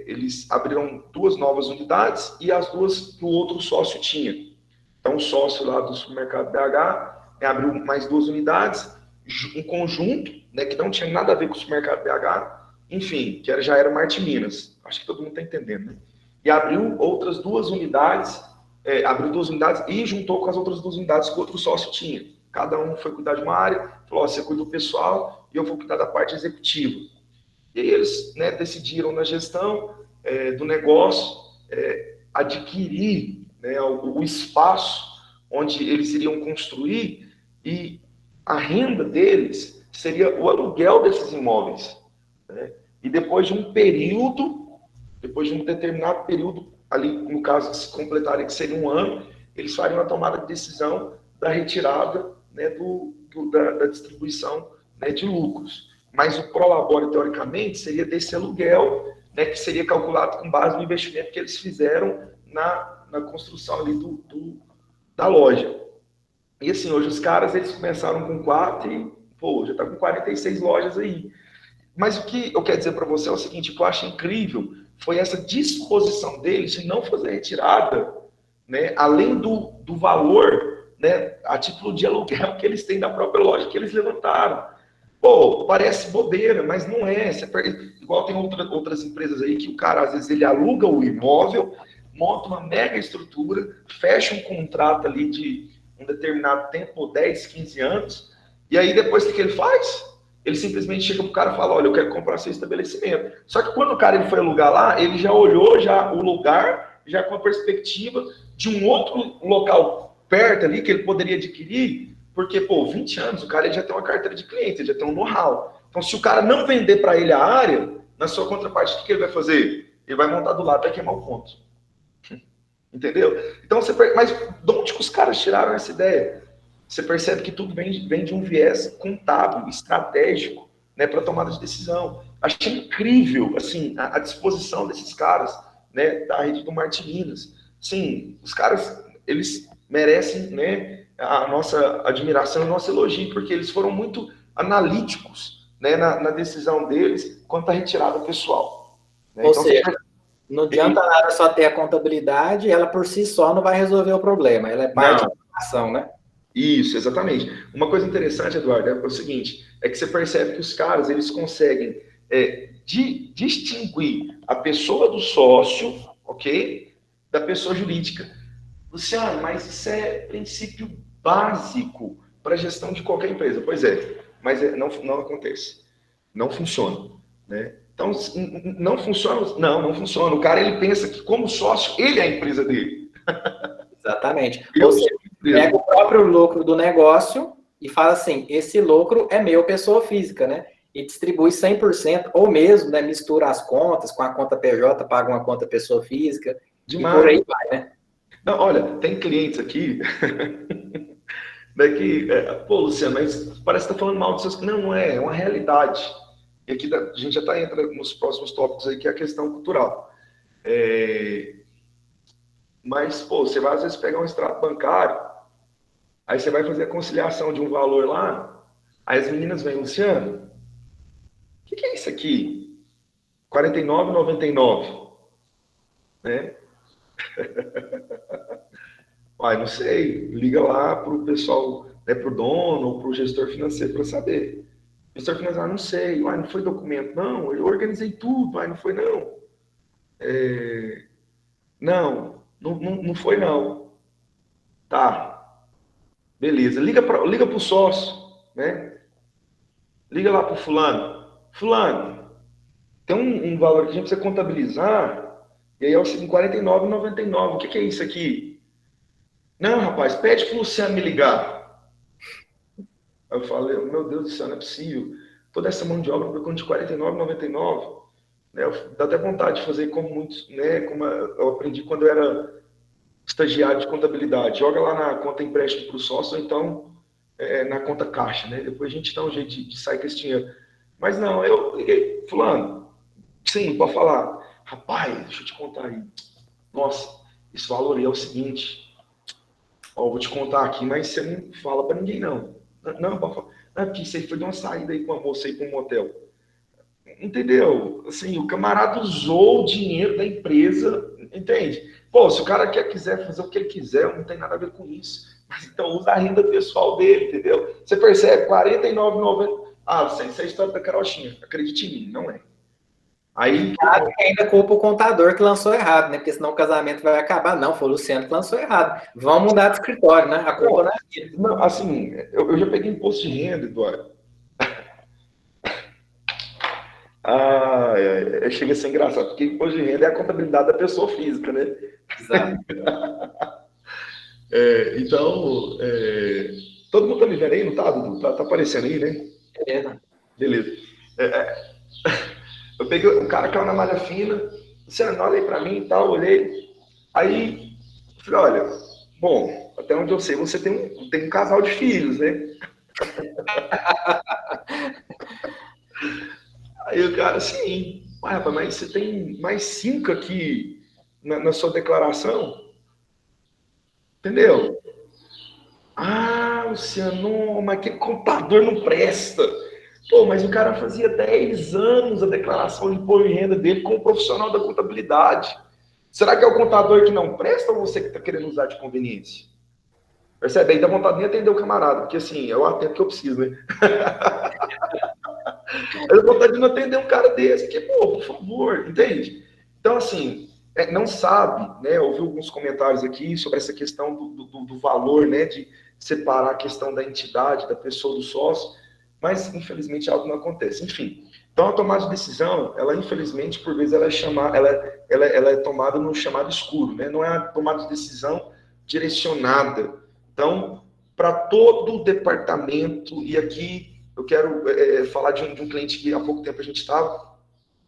eles abriram duas novas unidades e as duas que o outro sócio tinha. Então, o sócio lá do supermercado BH abriu mais duas unidades, em conjunto, né, que não tinha nada a ver com o supermercado BH, enfim, que já era Martin Minas. Acho que todo mundo está entendendo, né? E abriu outras duas unidades, e juntou com as outras duas unidades que o outro sócio tinha. Cada um foi cuidar de uma área, falou, você cuida do pessoal e eu vou cuidar da parte executiva. E aí eles, né, decidiram na gestão do negócio adquirir, né, o espaço onde eles iriam construir, e a renda deles seria o aluguel desses imóveis, né? E depois de um determinado período, ali no caso se completaria que seria um ano, eles fariam a tomada de decisão da retirada, né, da distribuição, né, de lucros. Mas o prolabore, teoricamente, seria desse aluguel, né, que seria calculado com base no investimento que eles fizeram na construção ali da loja. E assim, hoje os caras, eles começaram com 4 e, pô, já está com 46 lojas aí. Mas o que eu quero dizer para você é o seguinte, o que eu acho incrível foi essa disposição deles de não fazer retirada, né, além do valor, né, a título de aluguel que eles têm da própria loja que eles levantaram. Pô, parece bobeira, mas não é. Igual tem outras empresas aí que o cara, às vezes, ele aluga o imóvel, monta uma mega estrutura, fecha um contrato ali de um determinado tempo, 10, 15 anos, e aí depois o que ele faz? Ele simplesmente chega pro cara e fala, olha, eu quero comprar seu estabelecimento. Só que quando o cara ele foi alugar lá, ele já olhou já o lugar, já com a perspectiva de um outro local perto ali que ele poderia adquirir, porque, pô, 20 anos, o cara ele já tem uma carteira de cliente, ele já tem um know-how. Então, se o cara não vender para ele a área, na sua contraparte, o que ele vai fazer? Ele vai montar do lado e vai queimar o ponto. Entendeu? Então, mas de onde que os caras tiraram essa ideia? Você percebe que tudo vem de um viés contábil, estratégico, né, para tomada de decisão. Achei incrível, assim, a disposição desses caras, né, da rede do Martininas. Sim, os caras, eles merecem, né, a nossa admiração, o nosso elogio, porque eles foram muito analíticos, né, na decisão deles quanto à retirada pessoal. Né? Ou seja, não adianta nada só ter a contabilidade, ela por si só não vai resolver o problema, ela é parte da ação, né? Isso, exatamente. Uma coisa interessante, Eduardo, é o seguinte, é que você percebe que os caras, eles conseguem distinguir a pessoa do sócio, ok? Da pessoa jurídica. Luciano, mas isso é princípio básico para a gestão de qualquer empresa. Pois é, mas não acontece. Não funciona, né? Então, não funciona? Não funciona. O cara, ele pensa que como sócio, ele é a empresa dele. Exatamente. Ou seja, pega o próprio lucro do negócio e fala assim, esse lucro é meu, pessoa física, né? E distribui 100%, ou mesmo, né, mistura as contas com a conta PJ, paga uma conta pessoa física, demais. E por aí vai, né? Não, olha, tem clientes aqui né, que, pô, Luciano, mas parece que tá falando mal dos seus clientes. Não é uma realidade. E aqui a gente já entra nos próximos tópicos aí, que é a questão cultural. Mas, pô, você vai às vezes pegar um extrato bancário, aí você vai fazer a conciliação de um valor lá, aí as meninas vêm, Luciano, o que é isso aqui? R$ 49,99, né? Ai, não sei, liga lá para o pessoal, né, para o dono ou para o gestor financeiro para saber. O gestor financeiro, não sei, não foi documento, não, eu organizei tudo, não foi não. Não foi não. Tá, beleza, liga para o sócio, né? Liga lá para o fulano. Fulano, tem um valor que a gente precisa contabilizar, e aí é o seguinte, R$ 49,99. O que é isso aqui? Não, rapaz, pede para o Luciano me ligar. Aí eu falei, meu Deus do céu, não é possível. Toda essa mão de obra por conta de R$ 49,99. Né? Dá até vontade de fazer como muitos, né? Como eu aprendi quando eu era estagiário de contabilidade. Joga lá na conta empréstimo para o sócio, ou então na conta caixa, né? Depois a gente dá um jeito de sair com esse dinheiro. Mas não, eu liguei, fulano, sim, pode falar. Rapaz, deixa eu te contar aí. Nossa, esse valor aí é o seguinte. Ó, vou te contar aqui, mas você não fala para ninguém, não. Não, pode falar. Não, porque isso aí foi de uma saída aí com a moça aí para um motel. Entendeu? Assim, o camarada usou o dinheiro da empresa, entende? Pô, se o cara quiser fazer o que ele quiser, não tem nada a ver com isso. Mas então usa a renda pessoal dele, entendeu? Você percebe, R$ 49,90. Ah, isso é a história da carochinha. Acredite em mim, não é. Aí ainda culpa o contador que lançou errado, né? Porque senão o casamento vai acabar. Não, foi o Luciano que lançou errado. Vamos mudar de escritório, né? A culpa não é dele. Não, assim, eu já peguei imposto de renda, Eduardo. Chega a ser engraçado, porque imposto de renda é a contabilidade da pessoa física, né? Exato. Então, todo mundo tá me vendo aí, não tá, Dudu? Tá aparecendo aí, né? Beleza. Eu peguei, o cara caiu na malha fina, Luciano, olha aí pra mim e tal, olhei. Aí, falei, olha, bom, até onde eu sei, você tem um casal de filhos, né? Aí o cara, sim, rapaz, mas você tem mais 5 aqui na sua declaração? Entendeu? Ah, Luciano, mas que contador não presta. Pô, mas o cara fazia 10 anos a declaração de imposto de renda dele como profissional da contabilidade. Será que é o contador que não presta ou você que está querendo usar de conveniência? Percebe? Aí dá vontade de atender o camarada, porque assim, eu atendo que eu preciso, né? Eu dá vontade de não atender um cara desse, que, pô, por favor, entende? Então, assim, não sabe, né? Ouvi alguns comentários aqui sobre essa questão do valor, né? De separar a questão da entidade, da pessoa, do sócio, mas infelizmente algo não acontece. Enfim, então a tomada de decisão, ela infelizmente, por vezes, ela é tomada no chamado escuro, né? Não é a tomada de decisão direcionada. Então, para todo o departamento, e aqui eu quero falar de um cliente que há pouco tempo a gente estava,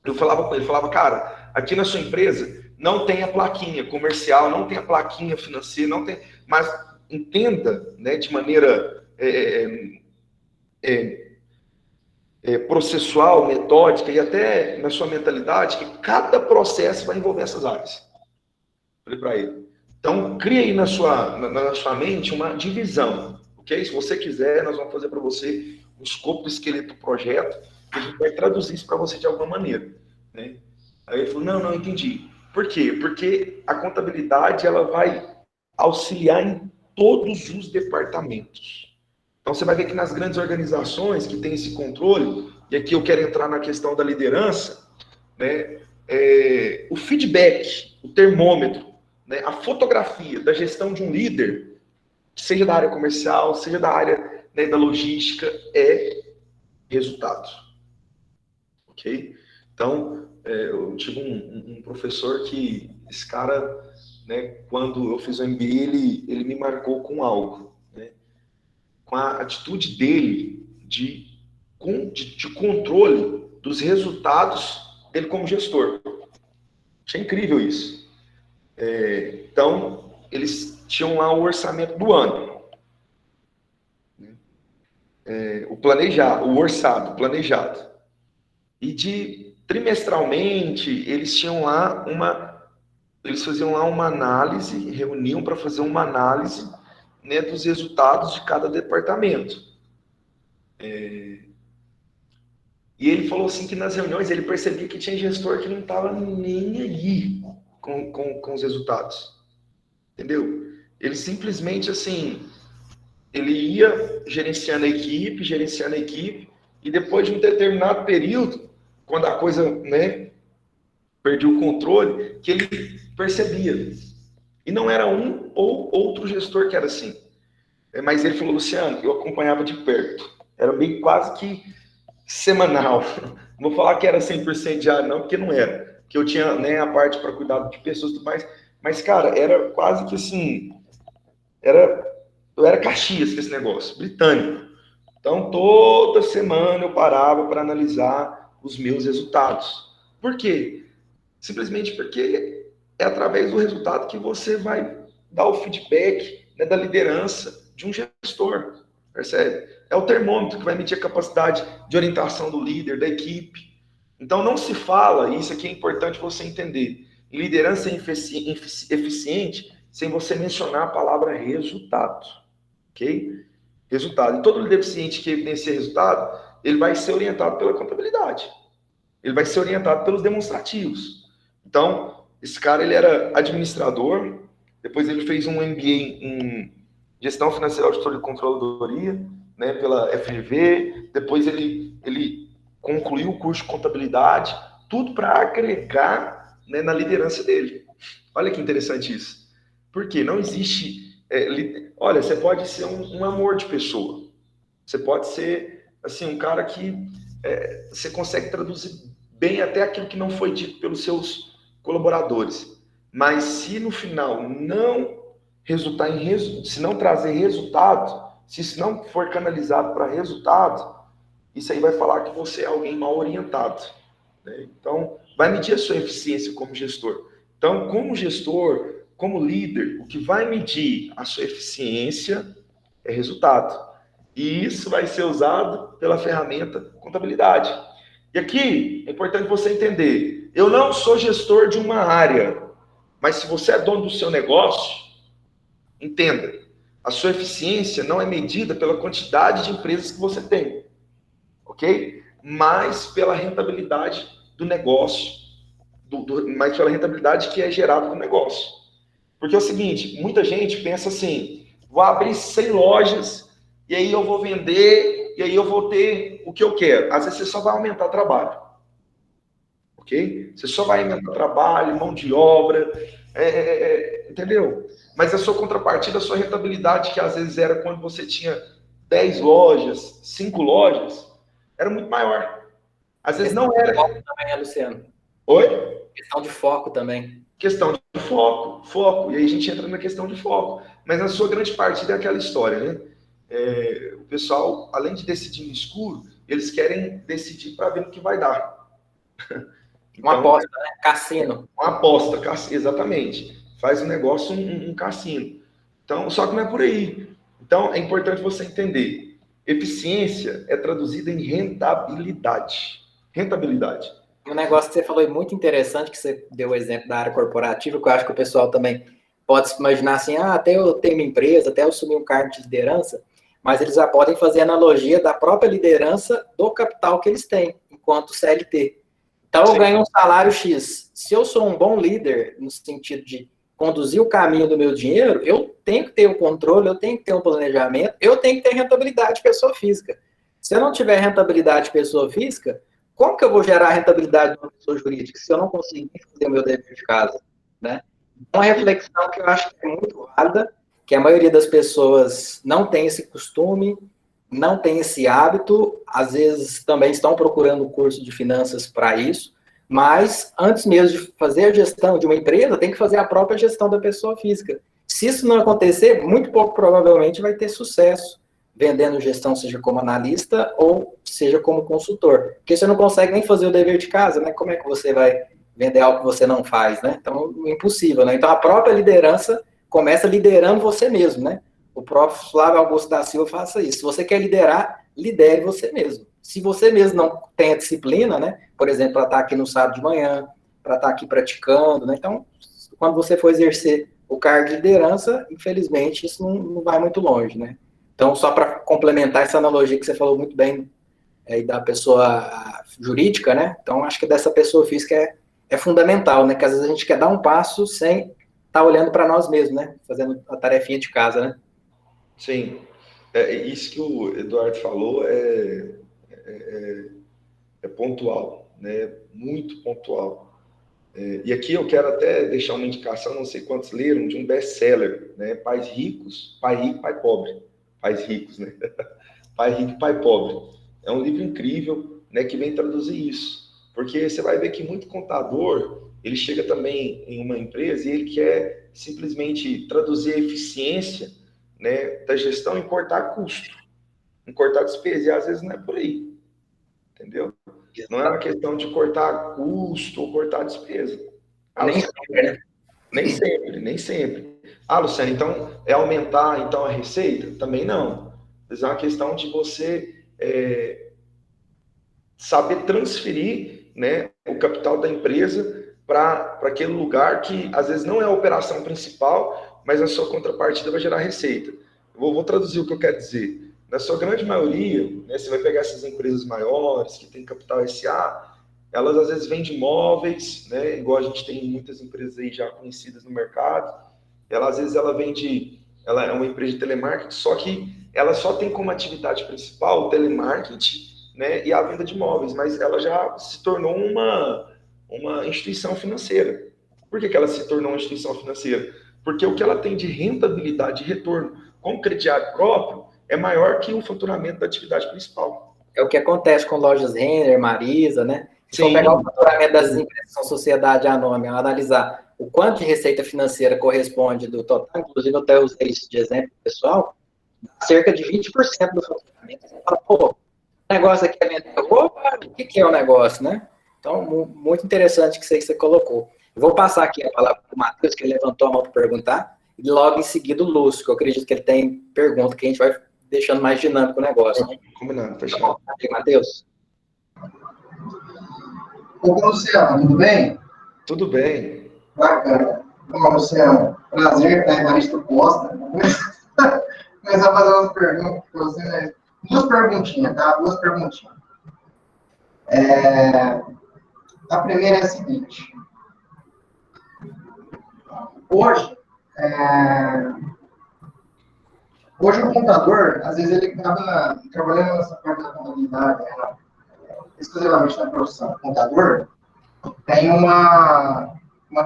eu falava com ele, falava, cara, aqui na sua empresa não tem a plaquinha comercial, não tem a plaquinha financeira, não tem, mas entenda, né, de maneira processual, metódica e até na sua mentalidade, que cada processo vai envolver essas áreas. Falei para ele. Então, crie aí na sua mente uma divisão, ok? Se você quiser, nós vamos fazer para você o escopo do esqueleto do projeto, e a gente vai traduzir isso para você de alguma maneira, né? Aí ele falou, não, entendi. Por quê? Porque a contabilidade, ela vai auxiliar em todos os departamentos. Então, você vai ver que nas grandes organizações que têm esse controle, e aqui eu quero entrar na questão da liderança, né? O feedback, o termômetro, né? A fotografia da gestão de um líder, seja da área comercial, seja da área, né, da logística, é resultado. Ok? Então, eu tive um professor que, esse cara, né, quando eu fiz o MBA, ele me marcou com algo, né? Com a atitude dele de controle dos resultados dele como gestor. Achei incrível isso. Então, eles tinham lá o orçamento do ano. O orçado, planejado. E trimestralmente, eles faziam lá uma análise, reuniam para fazer uma análise, né, dos resultados de cada departamento. E ele falou assim que nas reuniões ele percebia que tinha gestor que não estava nem aí com os resultados. Entendeu? Ele simplesmente, assim, ele ia gerenciando a equipe, e depois de um determinado período, quando a coisa, né, perdia o controle, que ele percebia. E não era um ou outro gestor que era assim. Mas ele falou, Luciano, eu acompanhava de perto. Era bem quase que semanal. Não vou falar que era 100% diário, não, porque não era. Porque eu tinha, né, a parte para cuidar de pessoas e tudo mais. Mas, cara, era quase que assim... Eu era Caxias com esse negócio, britânico. Então, toda semana eu parava para analisar os meus resultados. Por quê? Simplesmente porque é através do resultado que você vai dar o feedback, né, da liderança de um gestor, percebe? É o termômetro que vai medir a capacidade de orientação do líder, da equipe. Então, não se fala, e isso aqui é importante você entender, em liderança eficiente sem você mencionar a palavra resultado, ok? Resultado. E todo líder eficiente que evidencia resultado, ele vai ser orientado pela contabilidade. Ele vai ser orientado pelos demonstrativos. Então, esse cara, ele era administrador, depois ele fez um MBA em gestão financeira, auditoria e controladoria, né, pela FGV, depois ele concluiu o curso de contabilidade, tudo para agregar, né, na liderança dele. Olha que interessante isso. Porque não existe... olha, você pode ser um amor de pessoa. Você pode ser, assim, um cara que você consegue traduzir bem até aquilo que não foi dito pelos seus colaboradores. Mas se no final não resultar se não trazer resultado, se isso não for canalizado para resultado, isso aí vai falar que você é alguém mal orientado, né? Então, vai medir a sua eficiência como gestor. Então, como gestor, como líder, o que vai medir a sua eficiência é resultado. E isso vai ser usado pela ferramenta contabilidade. E aqui é importante você entender, eu não sou gestor de uma área, mas se você é dono do seu negócio, entenda, a sua eficiência não é medida pela quantidade de empresas que você tem. ok? Mais pela rentabilidade do negócio, mais pela rentabilidade que é gerada do negócio. Porque é o seguinte, muita gente pensa assim, vou abrir 100 lojas e aí eu vou vender e aí eu vou ter o que eu quero. Às vezes você só vai aumentar trabalho, ok? Você só vai aumentar trabalho, mão de obra, entendeu? Mas a sua contrapartida, a sua rentabilidade, que às vezes era quando você tinha 10 lojas, 5 lojas, era muito maior. Às vezes não era. Foco também, Luciano. Oi? Questão de foco também. Questão de foco. E aí a gente entra na questão de foco. Mas na sua grande partida é aquela história, né? O pessoal, além de decidir no escuro, eles querem decidir para ver no que vai dar. Então, uma aposta, né? Cassino. Uma aposta, exatamente. Faz um negócio, um cassino. Então, só que não é por aí. Então, é importante você entender. Eficiência é traduzida em rentabilidade. Rentabilidade. Um negócio que você falou muito interessante, que você deu o exemplo da área corporativa, que eu acho que o pessoal também pode se imaginar assim, até eu tenho uma empresa, até eu assumir um cargo de liderança, mas eles já podem fazer analogia da própria liderança do capital que eles têm, enquanto CLT. Então, eu ganho um salário X. Se eu sou um bom líder, no sentido de conduzir o caminho do meu dinheiro, eu tenho que ter o controle, eu tenho que ter um planejamento, eu tenho que ter rentabilidade de pessoa física. Se eu não tiver rentabilidade de pessoa física, como que eu vou gerar rentabilidade de uma pessoa jurídica se eu não conseguir fazer o meu dever de casa, né? Uma reflexão que eu acho que é muito válida, que a maioria das pessoas não tem esse costume, não tem esse hábito, às vezes também estão procurando um curso de finanças para isso, mas antes mesmo de fazer a gestão de uma empresa, tem que fazer a própria gestão da pessoa física. Se isso não acontecer, muito pouco provavelmente vai ter sucesso vendendo gestão, seja como analista ou seja como consultor. Porque você não consegue nem fazer o dever de casa, né? Como é que você vai vender algo que você não faz, né? Então, impossível, né? Então, a própria liderança começa liderando você mesmo, né? O próprio Flávio Augusto da Silva faça isso. Se você quer liderar, lidere você mesmo. Se você mesmo não tem a disciplina, né? Por exemplo, para estar aqui no sábado de manhã, para estar aqui praticando, né? Então, quando você for exercer o cargo de liderança, infelizmente, isso não vai muito longe, né? Então, só para complementar essa analogia que você falou muito bem da pessoa jurídica, né? Então, acho que dessa pessoa física é fundamental, né? Que às vezes a gente quer dar um passo sem estar olhando para nós mesmos, né? Fazendo a tarefinha de casa, né? Sim. Isso que o Eduardo falou é pontual, né? Muito pontual. E aqui eu quero até deixar uma indicação, não sei quantos leram, de um best-seller, né? Pais Ricos, Pai Rico, Pai Pobre. Pais Ricos, né? Pai Rico e Pai Pobre. É um livro incrível, né, que vem traduzir isso. Porque você vai ver que muito contador, ele chega também em uma empresa e ele quer simplesmente traduzir a eficiência, né, da gestão em cortar custo, em cortar despesa. E às vezes não é por aí. Entendeu? Não é uma questão de cortar custo ou cortar despesa. Nem sempre, né? Nem sempre. Luciano, então é aumentar então a receita? Também não. Mas é uma questão de você saber transferir, né, o capital da empresa para aquele lugar que às vezes não é a operação principal, mas a sua contrapartida vai gerar receita. Vou traduzir o que eu quero dizer. Na sua grande maioria, né, você vai pegar essas empresas maiores que têm capital SA, elas às vezes vendem imóveis, né, igual a gente tem muitas empresas aí já conhecidas no mercado. Às vezes ela é uma empresa de telemarketing, só que ela só tem como atividade principal o telemarketing, né, e a venda de imóveis, mas ela já se tornou uma instituição financeira. Por que ela se tornou uma instituição financeira? Porque o que ela tem de rentabilidade e retorno com crediário próprio é maior que o faturamento da atividade principal. É o que acontece com lojas Renner, Marisa, né? Se Sim. for pegar o faturamento das empresas com sociedade anônima, analisar o quanto de receita financeira corresponde do total, inclusive eu até usei isso de exemplo pessoal, cerca de 20% do faturamento. Você fala, pô, o negócio aqui é vender roupa, o que é o negócio, né? Então, muito interessante que você colocou. Eu vou passar aqui a palavra para o Matheus, que ele levantou a mão para perguntar, e logo em seguida o Lúcio, que eu acredito que ele tem pergunta, que a gente vai deixando mais dinâmico o negócio. Né? Combinado, fechado. Tá bom, Matheus. Ô, Luciano, tudo bem? Tudo bem. Bacana. Bom, Luciano, prazer estar em Evaristo Costa. Começar a fazer umas perguntas para você, né? Duas perguntinhas, tá? Duas perguntinhas. A primeira é a seguinte. Hoje o contador, às vezes ele acaba trabalhando nessa parte da contabilidade, exclusivamente na profissão contador, tem uma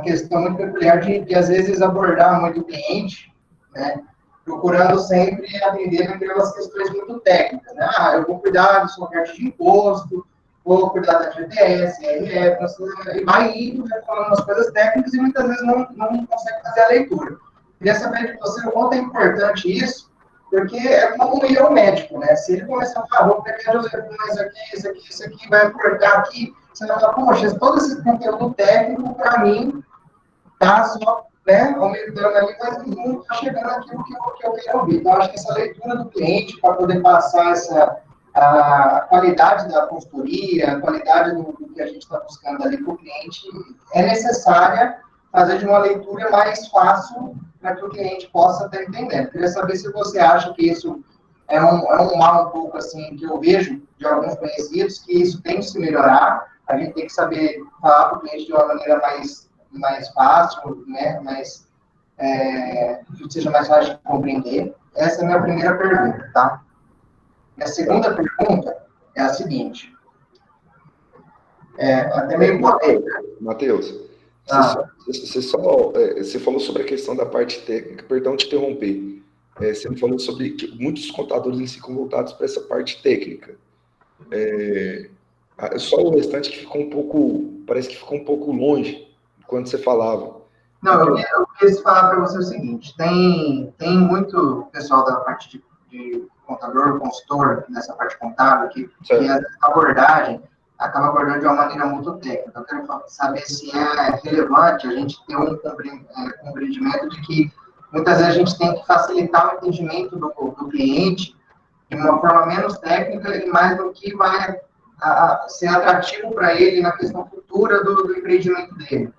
questão muito peculiar de às vezes, abordar muito o cliente, né, procurando sempre atender aquelas questões muito técnicas, né? Eu vou cuidar da sua parte de imposto, vou cuidar da FGTS, RF, e vai indo, vai falando umas coisas técnicas e muitas vezes não consegue fazer a leitura. Queria saber de você o quanto é importante isso, porque é como ir ao médico, né? Se ele começar a falar, vou pegar isso aqui, vai cortar aqui, você vai falar, poxa, todo esse conteúdo técnico, para mim, tá só, né, aumentando ali, mas não está chegando aquilo que eu quero ouvir. Então, acho que essa leitura do cliente, para poder passar a qualidade da consultoria, a qualidade do que a gente está buscando ali para o cliente, é necessária fazer de uma leitura mais fácil para que o cliente possa estar entendendo. Queria saber se você acha que isso é um mal um pouco assim, que eu vejo de alguns conhecidos, que isso tem que se melhorar, a gente tem que saber falar para o cliente de uma maneira mais fácil, né, que seja mais fácil de compreender. Essa é a minha primeira pergunta, tá? E a segunda pergunta é a seguinte, até meio polêmica. Matheus, você falou sobre a questão da parte técnica, perdão te interromper. Você me falou sobre que muitos contadores em si ficam voltados para essa parte técnica. Só o restante que ficou parece que ficou um pouco longe quando você falava. Não, eu quis falar para você o seguinte, tem muito pessoal da parte de contador, consultor, nessa parte contábil, que a abordagem acaba abordando de uma maneira muito técnica. Eu quero saber se é relevante a gente ter um compreendimento de que muitas vezes a gente tem que facilitar o entendimento do cliente de uma forma menos técnica e mais do que vai ser atrativo para ele na questão futura do empreendimento dele.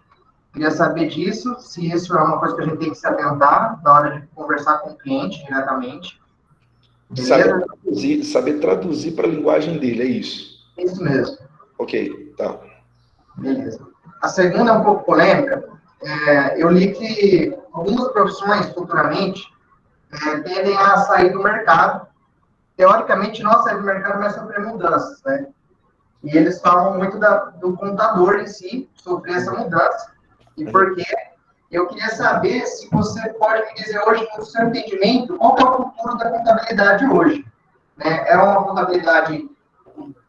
Queria saber disso, se isso é uma coisa que a gente tem que se atentar na hora de conversar com o cliente diretamente. Saber traduzir para a linguagem dele, é isso? Isso mesmo. Ok, tá. Beleza. A segunda é um pouco polêmica. Eu li que algumas profissões, futuramente, tendem a sair do mercado. Teoricamente, nós sair do mercado vai sofrer mudanças, né? E eles falam muito do contador em si, sofrer essa mudança. E por quê? Eu queria saber se você pode me dizer hoje, no seu entendimento, qual é o futuro da contabilidade hoje. Né? É uma contabilidade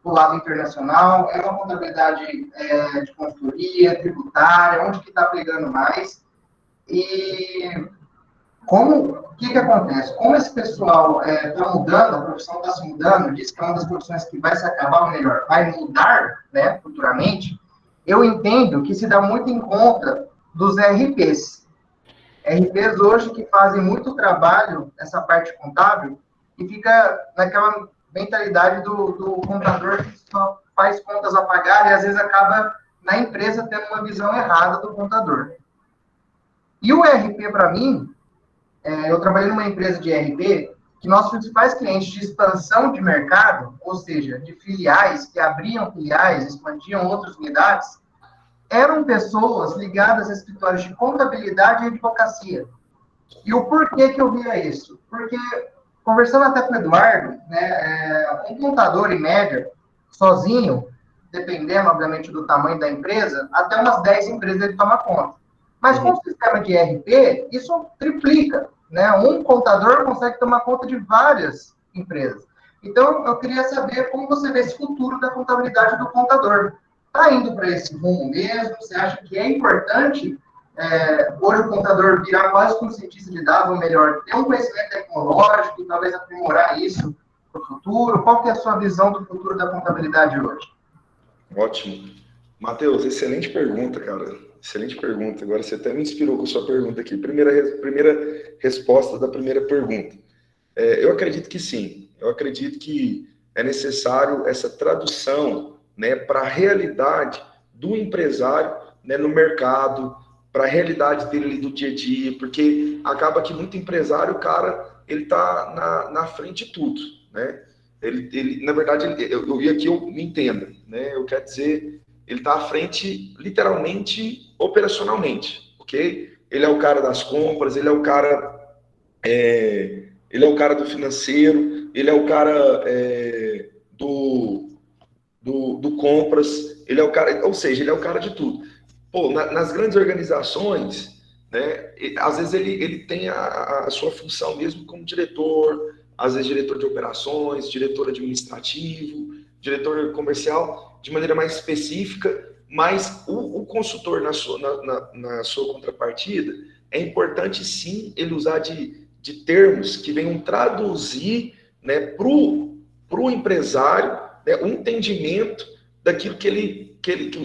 do lado internacional, é uma contabilidade de consultoria, tributária, onde que está pegando mais? E o que acontece? Como esse pessoal está mudando, a profissão está se mudando, diz que é uma das profissões que vai se acabar, ou melhor, vai mudar, né, futuramente, eu entendo que se dá muito em conta dos RPs. RPs hoje que fazem muito trabalho, essa parte contábil, e fica naquela mentalidade do contador que só faz contas a pagar e às vezes acaba na empresa tendo uma visão errada do contador. E o RP, para mim, eu trabalhei numa empresa de RP que nossos principais clientes de expansão de mercado, ou seja, de filiais, que abriam filiais, expandiam outras unidades, eram pessoas ligadas a escritórios de contabilidade e advocacia. E o porquê que eu via isso? Porque, conversando até com o Eduardo, né, um contador, em média, sozinho, dependendo, obviamente, do tamanho da empresa, até umas 10 empresas ele toma conta. Mas com o sistema de ERP, isso triplica. Né? Um contador consegue tomar conta de várias empresas. Então, eu queria saber como você vê esse futuro da contabilidade do contador. Está indo para esse rumo mesmo? Você acha que é importante hoje o contador virar quase que um cientista de dados, ou melhor, ter um conhecimento tecnológico e talvez aprimorar isso para o futuro? Qual que é a sua visão do futuro da contabilidade hoje? Ótimo. Matheus, excelente pergunta, cara. Excelente pergunta. Agora você até me inspirou com a sua pergunta aqui. Primeira resposta da primeira pergunta. Eu acredito que sim. Eu acredito que é necessário essa tradução, né, para a realidade do empresário, né, no mercado, para a realidade dele do dia a dia, porque acaba que muito empresário, o cara, ele está na frente de tudo, né? Na verdade, e aqui eu me entendo, né? Eu quero dizer, ele está à frente, literalmente, operacionalmente, ok? Ele é o cara das compras, ele é o cara do financeiro, ele é o cara do compras, ele é o cara, ou seja, ele é o cara de tudo. Pô, nas grandes organizações, né, às vezes ele tem a sua função mesmo como diretor, às vezes diretor de operações, diretor administrativo, diretor comercial, de maneira mais específica, mas o consultor na sua contrapartida, é importante sim ele usar de termos que venham traduzir, né, para o empresário, né, um entendimento daquilo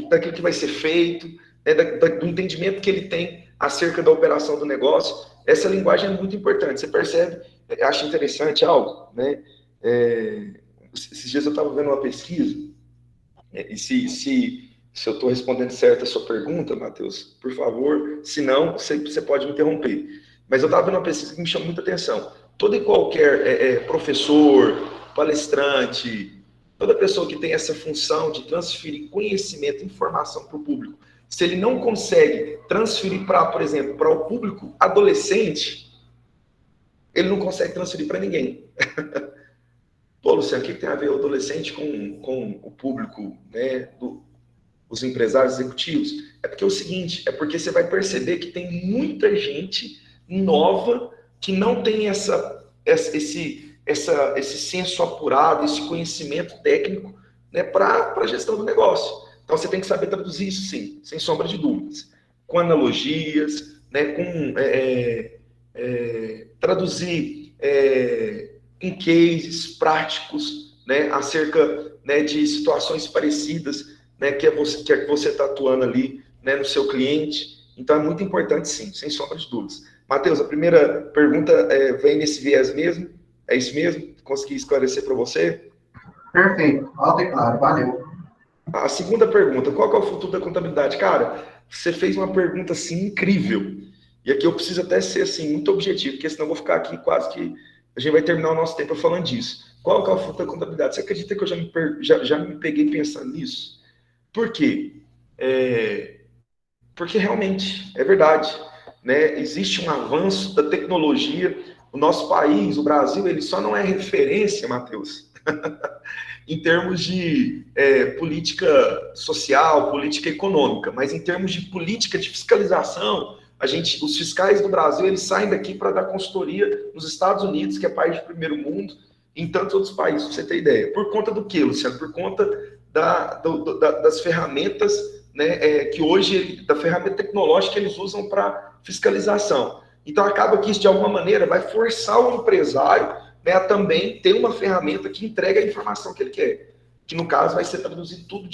daquilo que vai ser feito, né, do entendimento que ele tem acerca da operação do negócio. Essa linguagem é muito importante. Você percebe, acho interessante algo, né? Esses dias eu estava vendo uma pesquisa, e se eu estou respondendo certo a sua pergunta, Matheus, por favor, se não, você pode me interromper. Mas eu estava vendo uma pesquisa que me chamou muita atenção. Todo e qualquer professor, palestrante, toda pessoa que tem essa função de transferir conhecimento, informação para o público, se ele não consegue transferir para, por exemplo, para o público adolescente, ele não consegue transferir para ninguém. Pô, Luciano, o que tem a ver o adolescente com o público, né, os empresários executivos? É porque é o seguinte, é porque você vai perceber que tem muita gente nova que não tem esse senso apurado, esse conhecimento técnico, né, para a gestão do negócio. Então você tem que saber traduzir isso, sim, sem sombra de dúvidas, com analogias, né, traduzir em cases práticos, né, acerca, né, de situações parecidas, né, que você está atuando ali, né, no seu cliente. Então é muito importante, sim, sem sombra de dúvidas. Matheus, a primeira pergunta vem nesse viés mesmo? É isso mesmo? Consegui esclarecer para você? Perfeito, alto e claro, valeu. A segunda pergunta, qual que é o futuro da contabilidade? Cara, você fez uma pergunta, assim, incrível. E aqui eu preciso até ser, assim, muito objetivo, porque senão eu vou ficar aqui quase que... A gente vai terminar o nosso tempo falando disso. Qual que é o futuro da contabilidade? Você acredita que eu já me peguei pensando nisso? Por quê? Porque realmente, é verdade, né? Existe um avanço da tecnologia. O nosso país, o Brasil, ele só não é referência, Matheus, em termos de política social, política econômica, mas em termos de política de fiscalização, os fiscais do Brasil, eles saem daqui para dar consultoria nos Estados Unidos, que é país de primeiro mundo, e em tantos outros países, para você ter ideia. Por conta do quê, Luciano? Por conta das ferramentas, né, que hoje, da ferramenta tecnológica que eles usam para fiscalização. Então, acaba que isso, de alguma maneira, vai forçar o empresário, né, a também ter uma ferramenta que entrega a informação que ele quer, que no caso vai ser traduzido tudo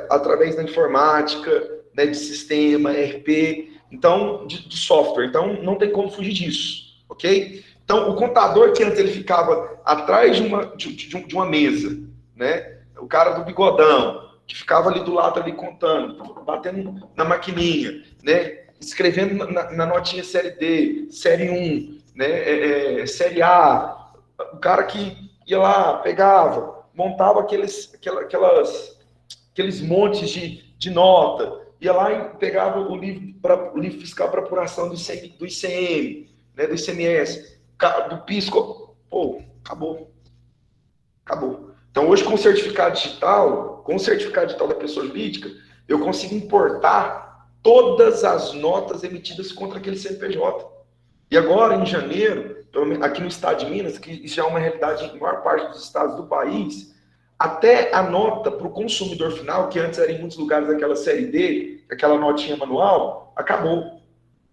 através da informática, né, de sistema, ERP, então, de software. Então, não tem como fugir disso, ok? Então, o contador que antes ele ficava atrás de uma mesa, né, o cara do bigodão, que ficava ali do lado ali contando, batendo na maquininha, né, escrevendo na notinha série D, série 1, né, série A, o cara que ia lá, pegava, montava aqueles montes de nota, ia lá e pegava o livro fiscal para apuração do ICM, né, do ICMS, do PISCO, pô, acabou. Então, hoje, com o certificado digital da pessoa jurídica, eu consigo importar todas as notas emitidas contra aquele CNPJ. E agora, em janeiro, aqui no estado de Minas, que já é uma realidade em maior parte dos estados do país, até a nota para o consumidor final, que antes era em muitos lugares aquela série D, aquela notinha manual, acabou.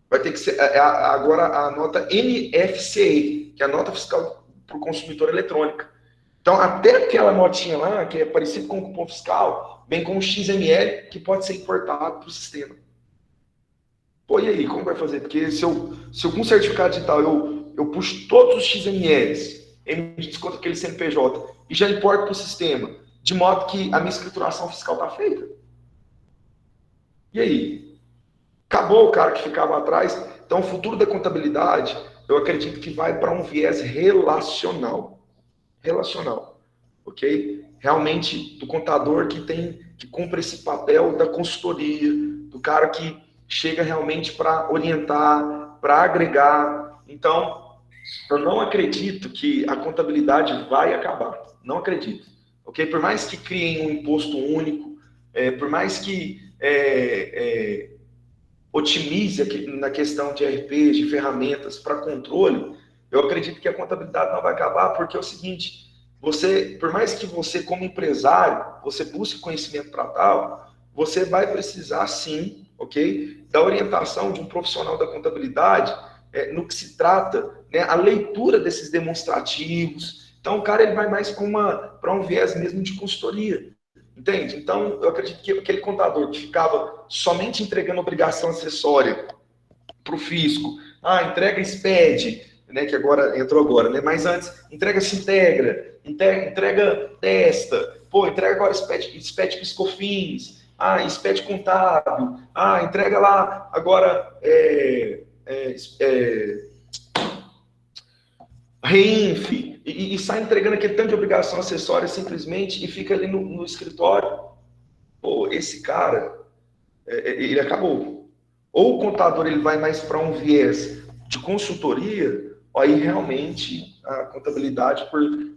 Vai ter que ser agora a nota NFC, que é a nota fiscal para o consumidor eletrônica. Então, até aquela notinha lá, que é parecida com o cupom fiscal, vem com o XML, que pode ser importado para o sistema. Pô, e aí, como vai fazer? Porque se eu com certificado digital eu puxo todos os XMLs, emitidos contra aquele CNPJ, e já importo para o sistema, de modo que a minha escrituração fiscal está feita. E aí? Acabou o cara que ficava atrás. Então, o futuro da contabilidade, eu acredito que vai para um viés relacional. relacional, ok? Realmente do contador que cumpre esse papel da consultoria, do cara que chega realmente para orientar, para agregar. Então, eu não acredito que a contabilidade vai acabar, não acredito, ok? Por mais que criem um imposto único, por mais que otimize na questão de RPs, de ferramentas para controle, eu acredito que a contabilidade não vai acabar, porque é o seguinte, por mais que você, como empresário, você busque conhecimento para tal, você vai precisar sim, ok, da orientação de um profissional da contabilidade no que se trata, né, a leitura desses demonstrativos. Então, o cara ele vai mais para um viés mesmo de consultoria. Entende? Então, eu acredito que aquele contador que ficava somente entregando obrigação acessória para o fisco, entrega SPED, né, que agora entrou agora, né? Mas antes, entrega Sintegra, entrega Testa, entrega agora SPED Piscofins, SPED Contábil, entrega lá agora Reinf, e sai entregando aquele tanto de obrigação acessória simplesmente e fica ali no escritório. Esse cara, ele acabou. Ou o contador ele vai mais para um viés de consultoria, aí realmente a contabilidade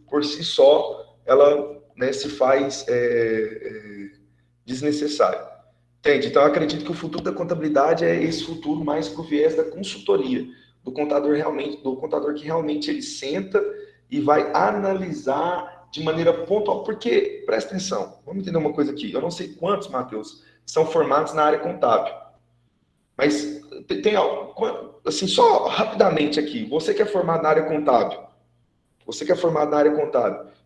por si só, ela, né, se faz desnecessária. Entende? Então, eu acredito que o futuro da contabilidade é esse futuro mais para o viés da consultoria, do contador que realmente ele senta e vai analisar de maneira pontual. Porque, presta atenção, vamos entender uma coisa aqui. Eu não sei quantos, Matheus, são formados na área contábil. Mas tem algo, assim, só rapidamente aqui. Você que é formado na área contábil,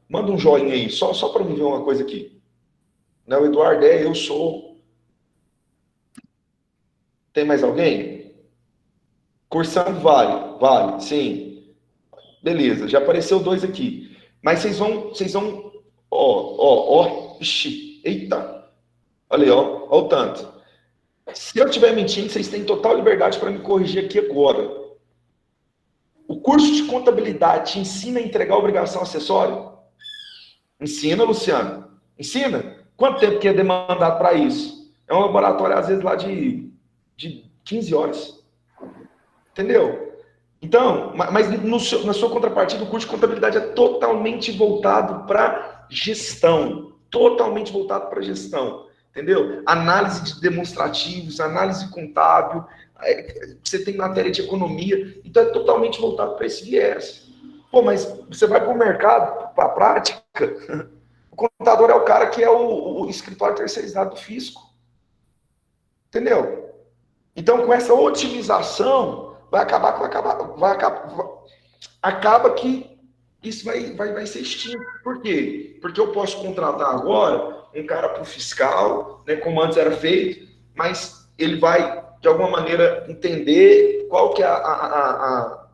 manda um joinha aí, só para me ver uma coisa aqui. Não, o Eduardo, eu sou. Tem mais alguém? Cursando vale, sim. Beleza, já apareceu 2 aqui. Mas vocês vão, eita. Olha aí, ó o tanto. Se eu estiver mentindo, vocês têm total liberdade para me corrigir aqui agora. O curso de contabilidade te ensina a entregar obrigação acessória? Ensina, Luciano. Ensina. Quanto tempo que é demandado para isso? É um laboratório, às vezes, lá de 15 horas. Entendeu? Então, mas na sua contrapartida, o curso de contabilidade é totalmente voltado para gestão. Totalmente voltado para gestão. Entendeu? Análise de demonstrativos, análise contábil, você tem matéria de economia, então é totalmente voltado para esse viés. Mas você vai para o mercado, para a prática, o contador é o cara que é o escritório terceirizado do fisco. Entendeu? Então, com essa otimização, acaba que isso vai ser extinto. Por quê? Porque eu posso contratar agora um cara para o fiscal, né, como antes era feito, mas ele vai, de alguma maneira, entender qual que é a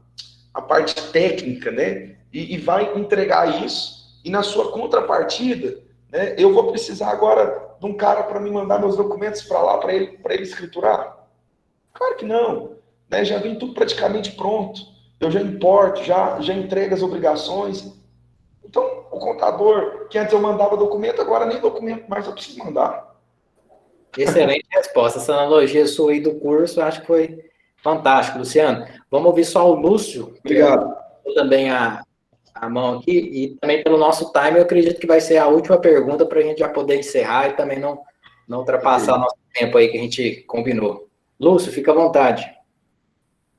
parte técnica, né, e vai entregar isso, e na sua contrapartida, né, eu vou precisar agora de um cara para me mandar meus documentos para lá, para ele escriturar? Claro que não, né? Já vem tudo praticamente pronto. Eu já importo, já entrego as obrigações. Então, o contador, que antes eu mandava documento, agora nem documento mais eu preciso mandar. Excelente resposta. Essa analogia sua aí do curso, eu acho que foi fantástico, Luciano. Vamos ouvir só o Lúcio. Obrigado. Também a mão aqui, e também pelo nosso time, eu acredito que vai ser a última pergunta para a gente já poder encerrar e também não ultrapassar o nosso tempo aí que a gente combinou. Lúcio, fica à vontade.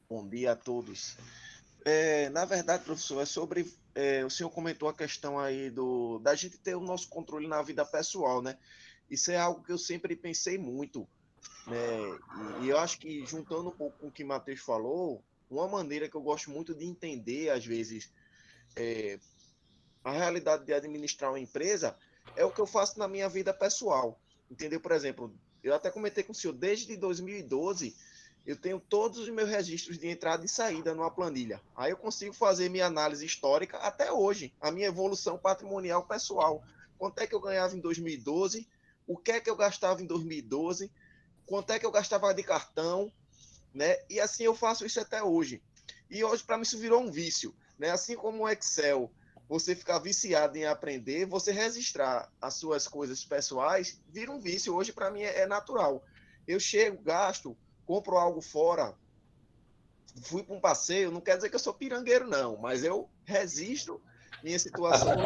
Bom dia a todos. Na verdade, professor, o senhor comentou a questão aí da gente ter o nosso controle na vida pessoal, né? Isso é algo que eu sempre pensei muito, né? E eu acho que, juntando um pouco com o que o Matheus falou, uma maneira que eu gosto muito de entender, às vezes, a realidade de administrar uma empresa é o que eu faço na minha vida pessoal, entendeu? Por exemplo, eu até comentei com o senhor, desde 2012, eu tenho todos os meus registros de entrada e saída numa planilha. Aí eu consigo fazer minha análise histórica até hoje, a minha evolução patrimonial pessoal. Quanto é que eu ganhava em 2012? O que é que eu gastava em 2012? Quanto é que eu gastava de cartão? Né? E assim eu faço isso até hoje. E hoje, para mim, isso virou um vício. Né? Assim como o Excel, você ficar viciado em aprender, você registrar as suas coisas pessoais, vira um vício. Hoje, para mim, é natural. Eu chego, gasto, compro algo fora, fui para um passeio, não quer dizer que eu sou pirangueiro, não, mas eu registro minhas situações,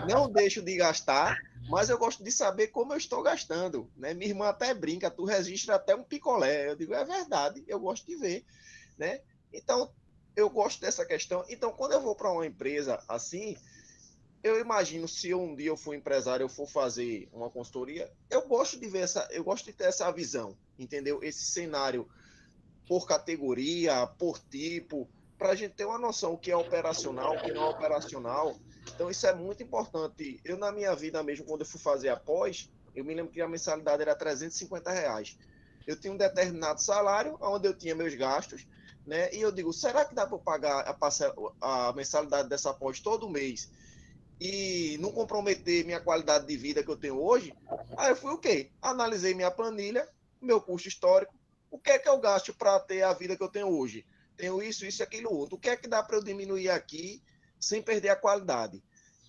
não deixo de gastar, mas eu gosto de saber como eu estou gastando, né? Minha irmã até brinca, tu registra até um picolé. Eu digo, é verdade, eu gosto de ver, né? Então, eu gosto dessa questão. Então, quando eu vou para uma empresa assim, eu imagino, se um dia eu for empresário, eu for fazer uma consultoria, eu gosto de ver eu gosto de ter essa visão, entendeu? Esse cenário por categoria, por tipo, para a gente ter uma noção o que é operacional, o que não é operacional. Então, isso é muito importante. Eu, na minha vida mesmo, quando eu fui fazer a pós, eu me lembro que a mensalidade era R$350. Eu tinha um determinado salário, onde eu tinha meus gastos, né? E eu digo, será que dá para eu pagar a mensalidade dessa pós todo mês e não comprometer minha qualidade de vida que eu tenho hoje? Aí eu fui o quê? Analisei minha planilha, meu custo histórico, o que é que eu gasto para ter a vida que eu tenho hoje? Tenho isso, isso e aquilo outro. O que é que dá para eu diminuir aqui sem perder a qualidade?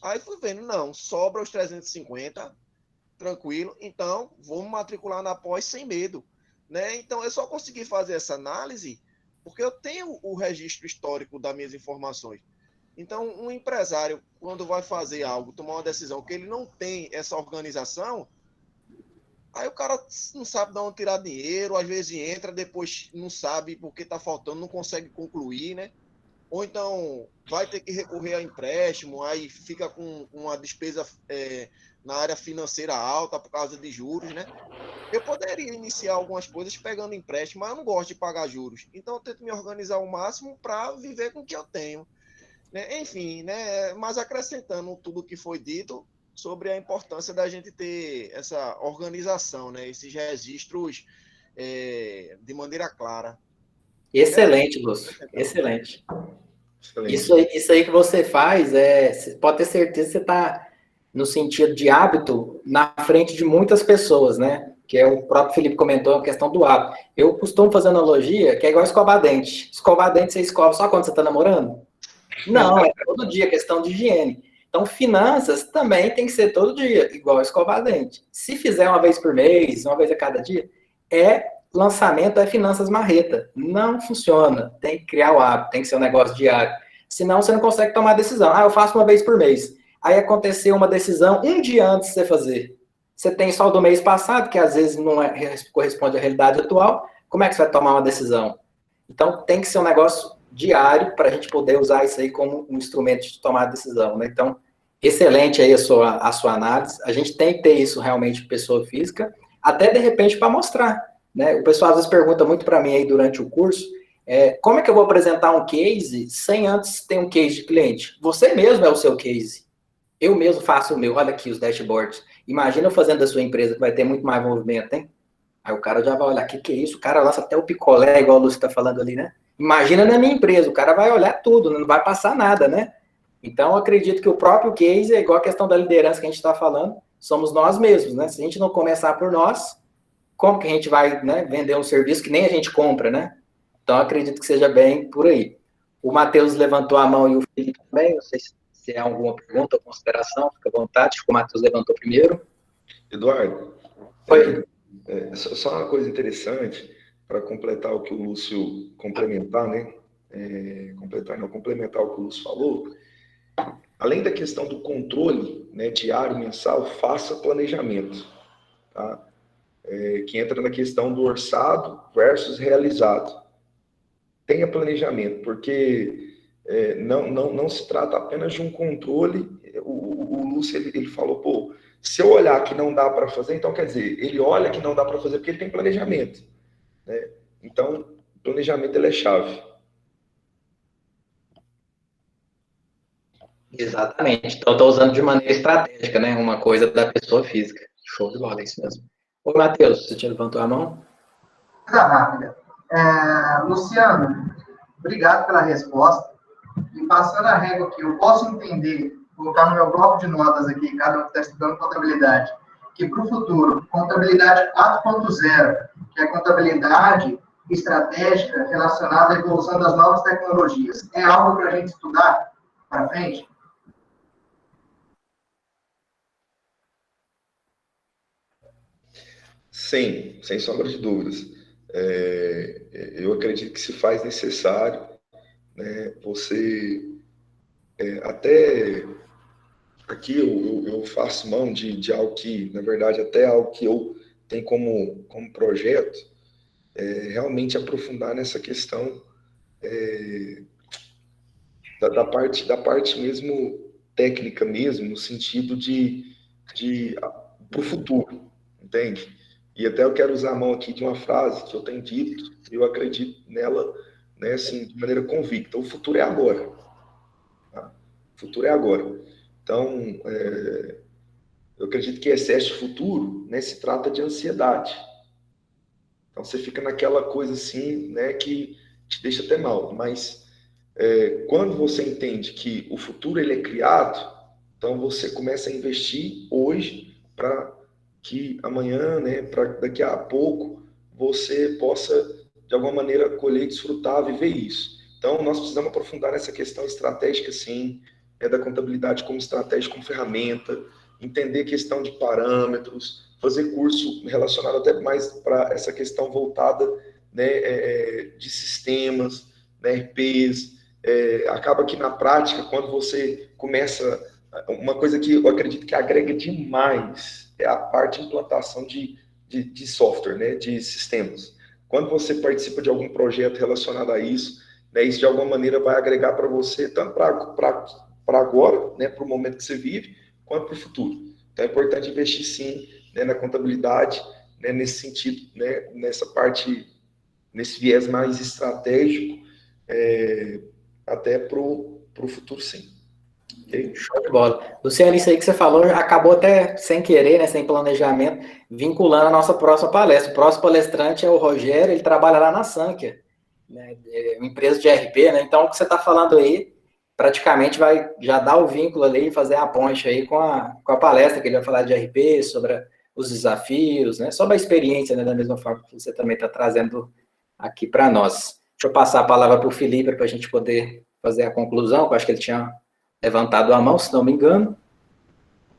Aí fui vendo, não, sobra os 350, tranquilo, então vou me matricular na pós sem medo, né? Então eu só consegui fazer essa análise porque eu tenho o registro histórico das minhas informações. Então, um empresário, quando vai fazer algo, tomar uma decisão que ele não tem essa organização, aí o cara não sabe de onde tirar dinheiro, às vezes entra, depois não sabe porque está faltando, não consegue concluir, né? Ou então vai ter que recorrer a empréstimo, aí fica com uma despesa na área financeira alta por causa de juros, né? Eu poderia iniciar algumas coisas pegando empréstimo, mas eu não gosto de pagar juros. Então eu tento me organizar ao máximo para viver com o que eu tenho, né? Enfim, né? Mas acrescentando tudo o que foi dito sobre a importância da gente ter essa organização, né? Esses registros de maneira clara. Excelente, Lúcio. Excelente. Isso aí que você faz, você pode ter certeza que você está no sentido de hábito na frente de muitas pessoas, né? Que é o próprio Felipe comentou, a questão do hábito. Eu costumo fazer analogia que é igual escovar dente. Escovar dente você escova só quando você está namorando? Não, é todo dia, questão de higiene. Então, finanças também tem que ser todo dia, igual escovar dente. Se fizer uma vez por mês, uma vez a cada dia, lançamento é finanças marreta. Não funciona. Tem que criar o hábito, tem que ser um negócio diário. Senão você não consegue tomar decisão. Eu faço uma vez por mês. Aí aconteceu uma decisão um dia antes de você fazer. Você tem só do mês passado, que às vezes não corresponde à realidade atual. Como é que você vai tomar uma decisão? Então, tem que ser um negócio diário para a gente poder usar isso aí como um instrumento de tomar decisão, né? Então, excelente aí a sua análise. A gente tem que ter isso realmente pessoa física, até de repente para mostrar, né? O pessoal às vezes pergunta muito para mim aí durante o curso, como é que eu vou apresentar um case sem antes ter um case de cliente? Você mesmo é o seu case. Eu mesmo faço o meu. Olha aqui os dashboards. Imagina eu fazendo da sua empresa, que vai ter muito mais movimento, hein? Aí o cara já vai olhar, o que é isso? O cara lança até o picolé, igual o Lúcio está falando ali, né? Imagina na minha empresa, o cara vai olhar tudo, não vai passar nada, né? Então, eu acredito que o próprio case é igual a questão da liderança que a gente está falando, somos nós mesmos, né? Se a gente não começar por nós, como que a gente vai, né, vender um serviço que nem a gente compra, né? Então, eu acredito que seja bem por aí. O Matheus levantou a mão e o Felipe também, não sei se há alguma pergunta ou consideração, fica à vontade, o Matheus levantou primeiro. Eduardo, Oi. Só uma coisa interessante, para completar o que o Lúcio complementar, né? Complementar o que o Lúcio falou. Além da questão do controle, né, diário, mensal, faça planejamento, tá? Que entra na questão do orçado versus realizado. Tenha planejamento, porque não se trata apenas de um controle. O Lúcio ele falou, pô, se eu olhar que não dá para fazer, então quer dizer, ele olha que não dá para fazer porque ele tem planejamento, né? Então, planejamento ele é chave. Exatamente. Então, estou usando de maneira estratégica, né? Uma coisa da pessoa física. Show de bola, é isso mesmo. Ô, Matheus, você levantou a mão? Coisa rápida. Luciano, obrigado pela resposta. E passando a régua aqui, eu posso entender, vou colocar no meu bloco de notas aqui, cada um que está estudando contabilidade, que para o futuro, contabilidade 4.0, que é contabilidade estratégica relacionada à evolução das novas tecnologias, é algo para a gente estudar para frente? Sim, sem sombra de dúvidas. Eu acredito que se faz necessário, né, você até aqui eu faço mão de algo que, na verdade, até algo que eu tenho como projeto, realmente aprofundar nessa questão da parte mesmo técnica mesmo, no sentido de para o futuro, entende? E até eu quero usar a mão aqui de uma frase que eu tenho dito, e eu acredito nela, né, assim, de maneira convicta. O futuro é agora. Tá? O futuro é agora. Então, eu acredito que excesso de futuro, né, se trata de ansiedade. Então, você fica naquela coisa assim, né, que te deixa até mal. Mas quando você entende que o futuro ele é criado, então você começa a investir hoje para que amanhã, né, para daqui a pouco, você possa, de alguma maneira, colher, desfrutar, viver isso. Então, nós precisamos aprofundar nessa questão estratégica, sim, da contabilidade como estratégia, como ferramenta, entender questão de parâmetros, fazer curso relacionado até mais para essa questão voltada, né, de sistemas, né, RPs. Acaba que na prática, quando você começa, uma coisa que eu acredito que agrega demais é a parte de implantação de software, né, de sistemas. Quando você participa de algum projeto relacionado a isso, né, isso de alguma maneira vai agregar para você, tanto para agora, né, para o momento que você vive, quanto para o futuro. Então é importante investir sim, né, na contabilidade, né, nesse sentido, né, nessa parte, nesse viés mais estratégico, até para o futuro sim. Okay? Show de bola. Luciano, isso aí que você falou acabou até sem querer, né, sem planejamento, vinculando a nossa próxima palestra. O próximo palestrante é o Rogério, ele trabalha lá na Sankia, né, uma empresa de RP, né? Então, o que você está falando aí, praticamente vai já dar o vínculo ali, fazer a ponte aí com a palestra, que ele vai falar de RP, sobre os desafios, né, sobre a experiência, né, da mesma forma que você também está trazendo aqui para nós. Deixa eu passar a palavra para o Felipe, para a gente poder fazer a conclusão, que eu acho que ele tinha levantado a mão, se não me engano.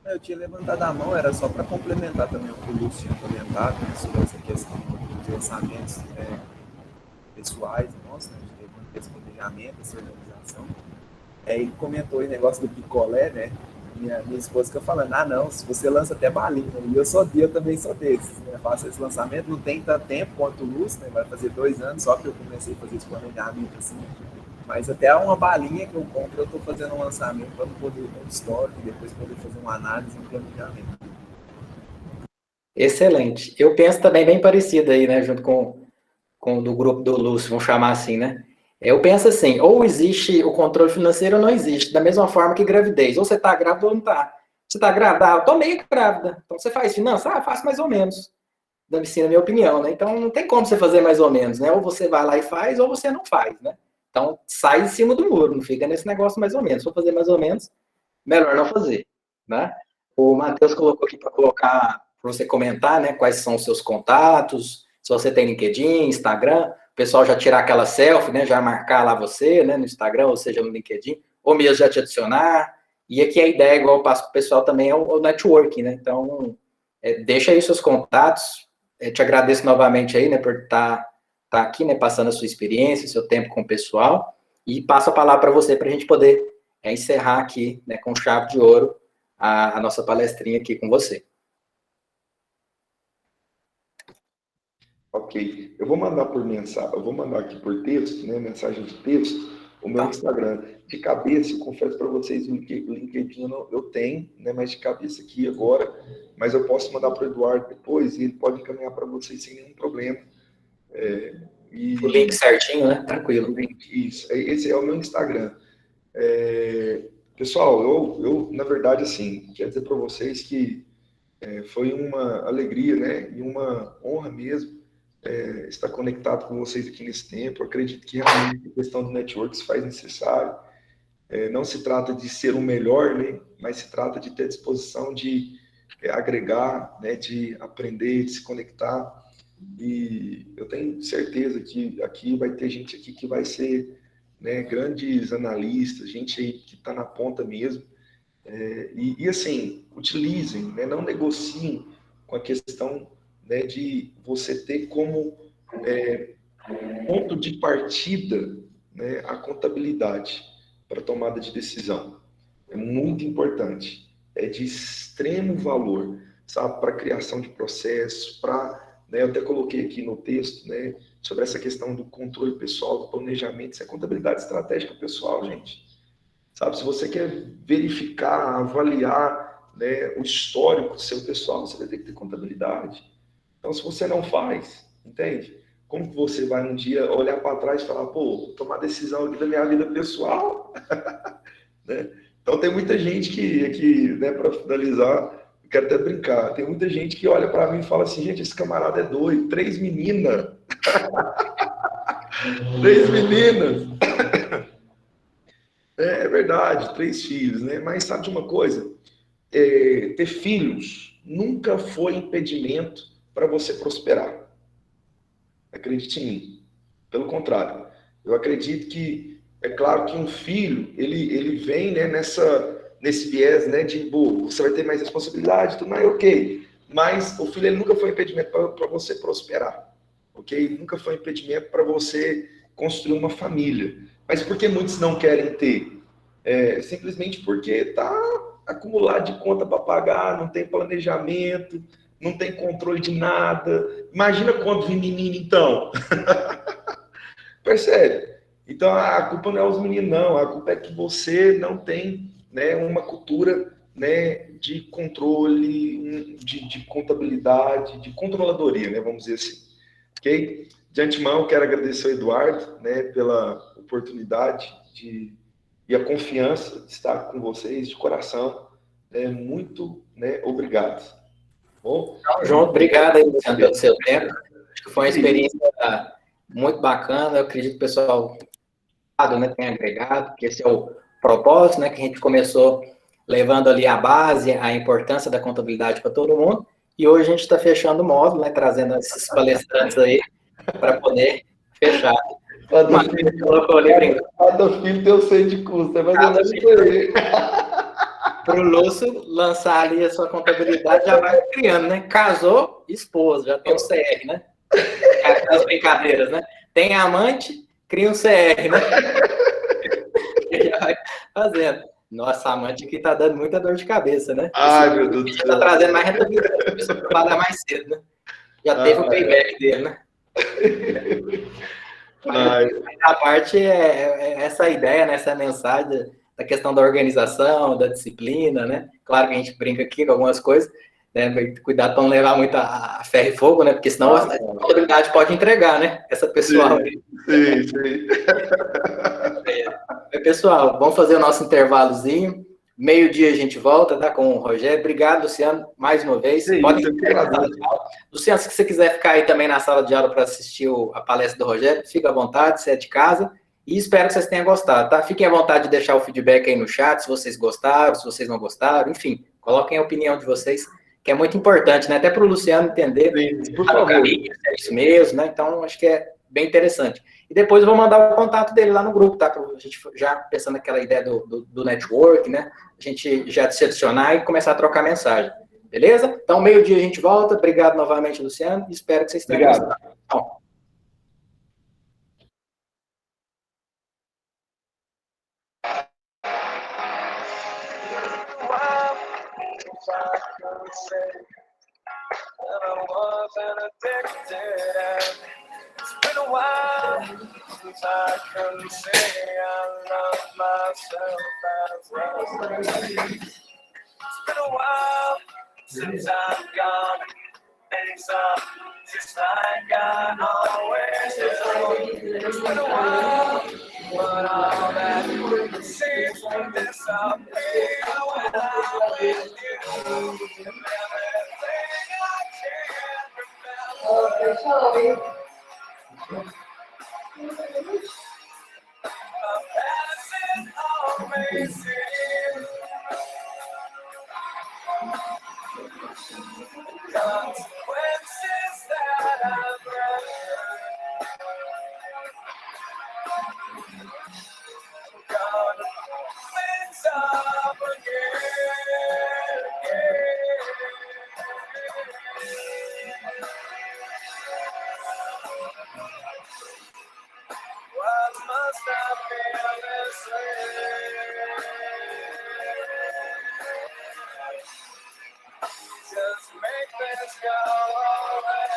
Eu tinha levantado a mão, era só para complementar também o que o Lúcio tinha comentado, né, sobre essa questão dos orçamentos pessoais nossos, né, de ter esse planejamento, essa organização. E comentou o negócio do picolé, né? Minha esposa fica falando, não, se você lança até balinha, e eu também sou desses, né? Faço esse lançamento, não tem tanto tempo quanto o Lúcio, né? Vai fazer 2 anos só que eu comecei a fazer esse planejamento assim. Mas até uma balinha que eu compro, eu estou fazendo um lançamento para poder ter um histórico e depois poder fazer uma análise e um planejamento. Excelente. Eu penso também bem parecido aí, né? Junto com o do grupo do Lúcio, vamos chamar assim, né? Eu penso assim, ou existe o controle financeiro ou não existe, da mesma forma que gravidez. Ou você está grávida ou não está. Você está grávida? Eu estou meio grávida. Então você faz finanças? Faço mais ou menos. Dando sim, na minha opinião, né? Então não tem como você fazer mais ou menos, né? Ou você vai lá e faz, ou você não faz, né? Então sai em cima do muro, não fica nesse negócio mais ou menos. Se for fazer mais ou menos, melhor não fazer, né? O Matheus colocou aqui para colocar, para você comentar, né? Quais são os seus contatos, se você tem LinkedIn, Instagram, o pessoal já tirar aquela selfie, né? Já marcar lá você, né? No Instagram, ou seja, no LinkedIn, ou mesmo já te adicionar. E aqui a ideia, igual eu passo para o pessoal também, é o networking, né? Então, deixa aí seus contatos. Te agradeço novamente aí, né? Por estar aqui, né? Passando a sua experiência, seu tempo com o pessoal. E passo a palavra para você, para a gente poder encerrar aqui, né? Com chave de ouro, a nossa palestrinha aqui com você. Ok. Eu vou mandar por mensagem, eu vou mandar aqui por texto, né, mensagem de texto, o meu Instagram. De cabeça, eu confesso para vocês, o LinkedIn eu tenho, né, mas de cabeça aqui agora, mas eu posso mandar para o Eduardo depois e ele pode encaminhar para vocês sem nenhum problema. O link certinho, né? Tranquilo. Isso, esse é o meu Instagram. Pessoal, eu, na verdade, assim, quero dizer para vocês que foi uma alegria, né, e uma honra mesmo estar conectado com vocês aqui nesse tempo. Eu acredito que realmente a questão do network se faz necessário. Não se trata de ser o melhor, né, mas se trata de ter disposição de agregar, né, de aprender, de se conectar. E eu tenho certeza que aqui vai ter gente aqui que vai ser, né, grandes analistas, gente aí que está na ponta mesmo. E assim, utilizem, né, não negociem com a questão né, de você ter como ponto de partida, né, a contabilidade para tomada de decisão. É muito importante, é de extremo valor, sabe, para a criação de processos, para, né, eu até coloquei aqui no texto, né, sobre essa questão do controle pessoal, do planejamento, isso é contabilidade estratégica pessoal, gente. Sabe, se você quer verificar, avaliar, né, o histórico do seu pessoal, você vai ter que ter contabilidade. Então, se você não faz, entende? Como que você vai um dia olhar para trás e falar, pô, vou tomar decisão aqui da minha vida pessoal? Né? Então, tem muita gente que né, para finalizar, eu quero até brincar, tem muita gente que olha para mim e fala assim, gente, esse camarada é doido, 3 meninas. 3 meninas. É verdade, 3 filhos, né? Mas sabe de uma coisa? Ter filhos nunca foi impedimento para você prosperar. Acredite em mim. Pelo contrário, eu acredito que, é claro que um filho, ele vem, né, nesse viés, né, de, você vai ter mais responsabilidade, tudo mais, ok. Mas o filho, ele nunca foi impedimento para você prosperar, ok? Nunca foi impedimento para você construir uma família. Mas por que muitos não querem ter? Simplesmente porque está acumulado de conta para pagar, não tem planejamento, não tem controle de nada. Imagina quando vir menino, então. Percebe? Então a culpa não é os meninos, não. A culpa é que você não tem, né, uma cultura, né, de controle, de contabilidade, de controladoria, né, vamos dizer assim. Ok? De antemão, quero agradecer ao Eduardo, né, pela oportunidade e a confiança de estar com vocês de coração. Muito, né, obrigado. Bom? Tamo junto, obrigado aí, Luciano, pelo seu tempo. Acho que foi uma experiência muito bacana. Eu acredito que o pessoal, né, tem agregado, que esse é o propósito, né, que a gente começou levando ali a base, a importância da contabilidade para todo mundo. E hoje a gente está fechando o módulo, né, trazendo esses palestrantes aí para poder fechar. Cada filho tem o seu de custo, mas eu não sei. Para o Lúcio lançar ali a sua contabilidade, já vai criando, né? Casou, esposa, já tem um CR, né? As brincadeiras, né? Tem amante, cria um CR, né? Já vai fazendo. Nossa, amante aqui tá dando muita dor de cabeça, né? Ai, meu Deus do céu. Tá trazendo mais rentabilidade, a pessoa trabalha mais cedo, né? Já teve o payback dele, né? Mas a parte é essa ideia, né? Essa mensagem da questão da organização, da disciplina, né? Claro que a gente brinca aqui com algumas coisas, né? Cuidado para não levar muito a ferro e fogo, né? Porque senão a contabilidade pode entregar, né? Essa pessoal. Sim. Pessoal, vamos fazer o nosso intervalozinho. Meio-dia a gente volta, tá? Com o Rogério. Obrigado, Luciano, mais uma vez. Pode ficar na sala de aula. Luciano, se você quiser ficar aí também na sala de aula para assistir a palestra do Rogério, fica à vontade, você é de casa. E espero que vocês tenham gostado, tá? Fiquem à vontade de deixar o feedback aí no chat, se vocês gostaram, se vocês não gostaram, enfim, coloquem a opinião de vocês, que é muito importante, né? Até para o Luciano entender por favor. Caminho, se é isso mesmo, né? Então, acho que é bem interessante. E depois eu vou mandar o contato dele lá no grupo, tá? Pra gente já pensando naquela ideia do network, né? A gente já se adicionar e começar a trocar mensagem. Beleza? Então, meio-dia a gente volta. Obrigado novamente, Luciano. Espero que vocês tenham gostado. Bom. It's been a while since I can say I love myself as well. It's been a while since I've gone things up just like I always do. It's been a while, but all that seems to disappear when I'm with you. And everything I can remember. Passing always seems consequences that I've read. God things up again. Let's make this go away.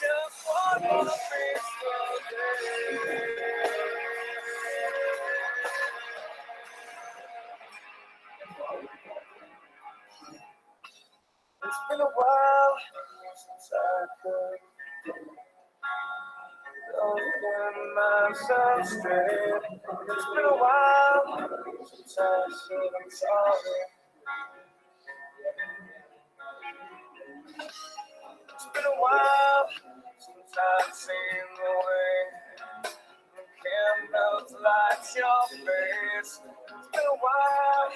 Just one more peaceful day. It's been a while since I could get myself straight. It's been a while since I said I'm sorry. It's been a while since I've seen the way the candles light your face. It's been a while,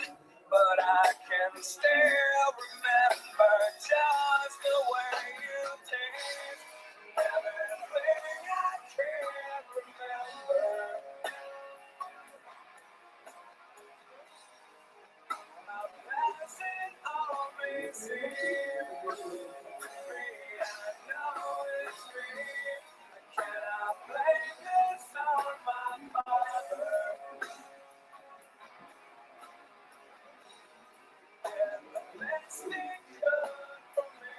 but I can still remember just the way you taste. Everything I can remember. I'm passing all these seasons. I know it's me. I cannot blame this on my father. And the best thing good for me.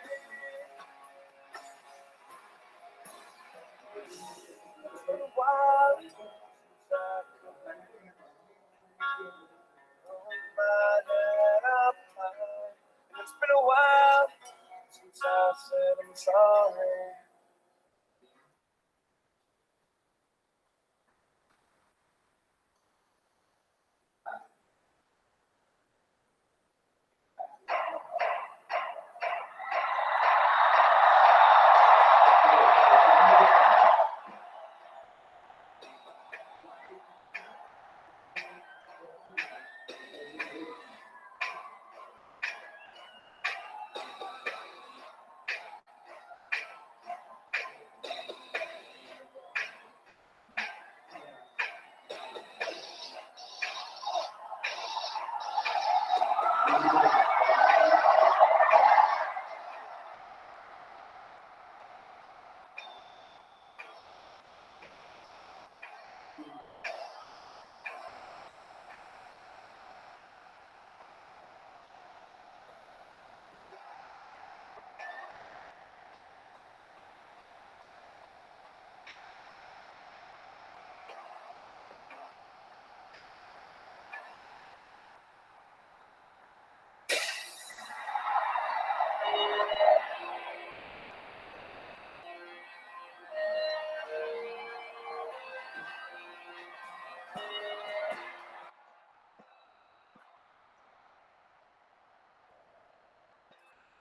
It's been a while since I could my head up high. And it's been a while since I said I'm sorry.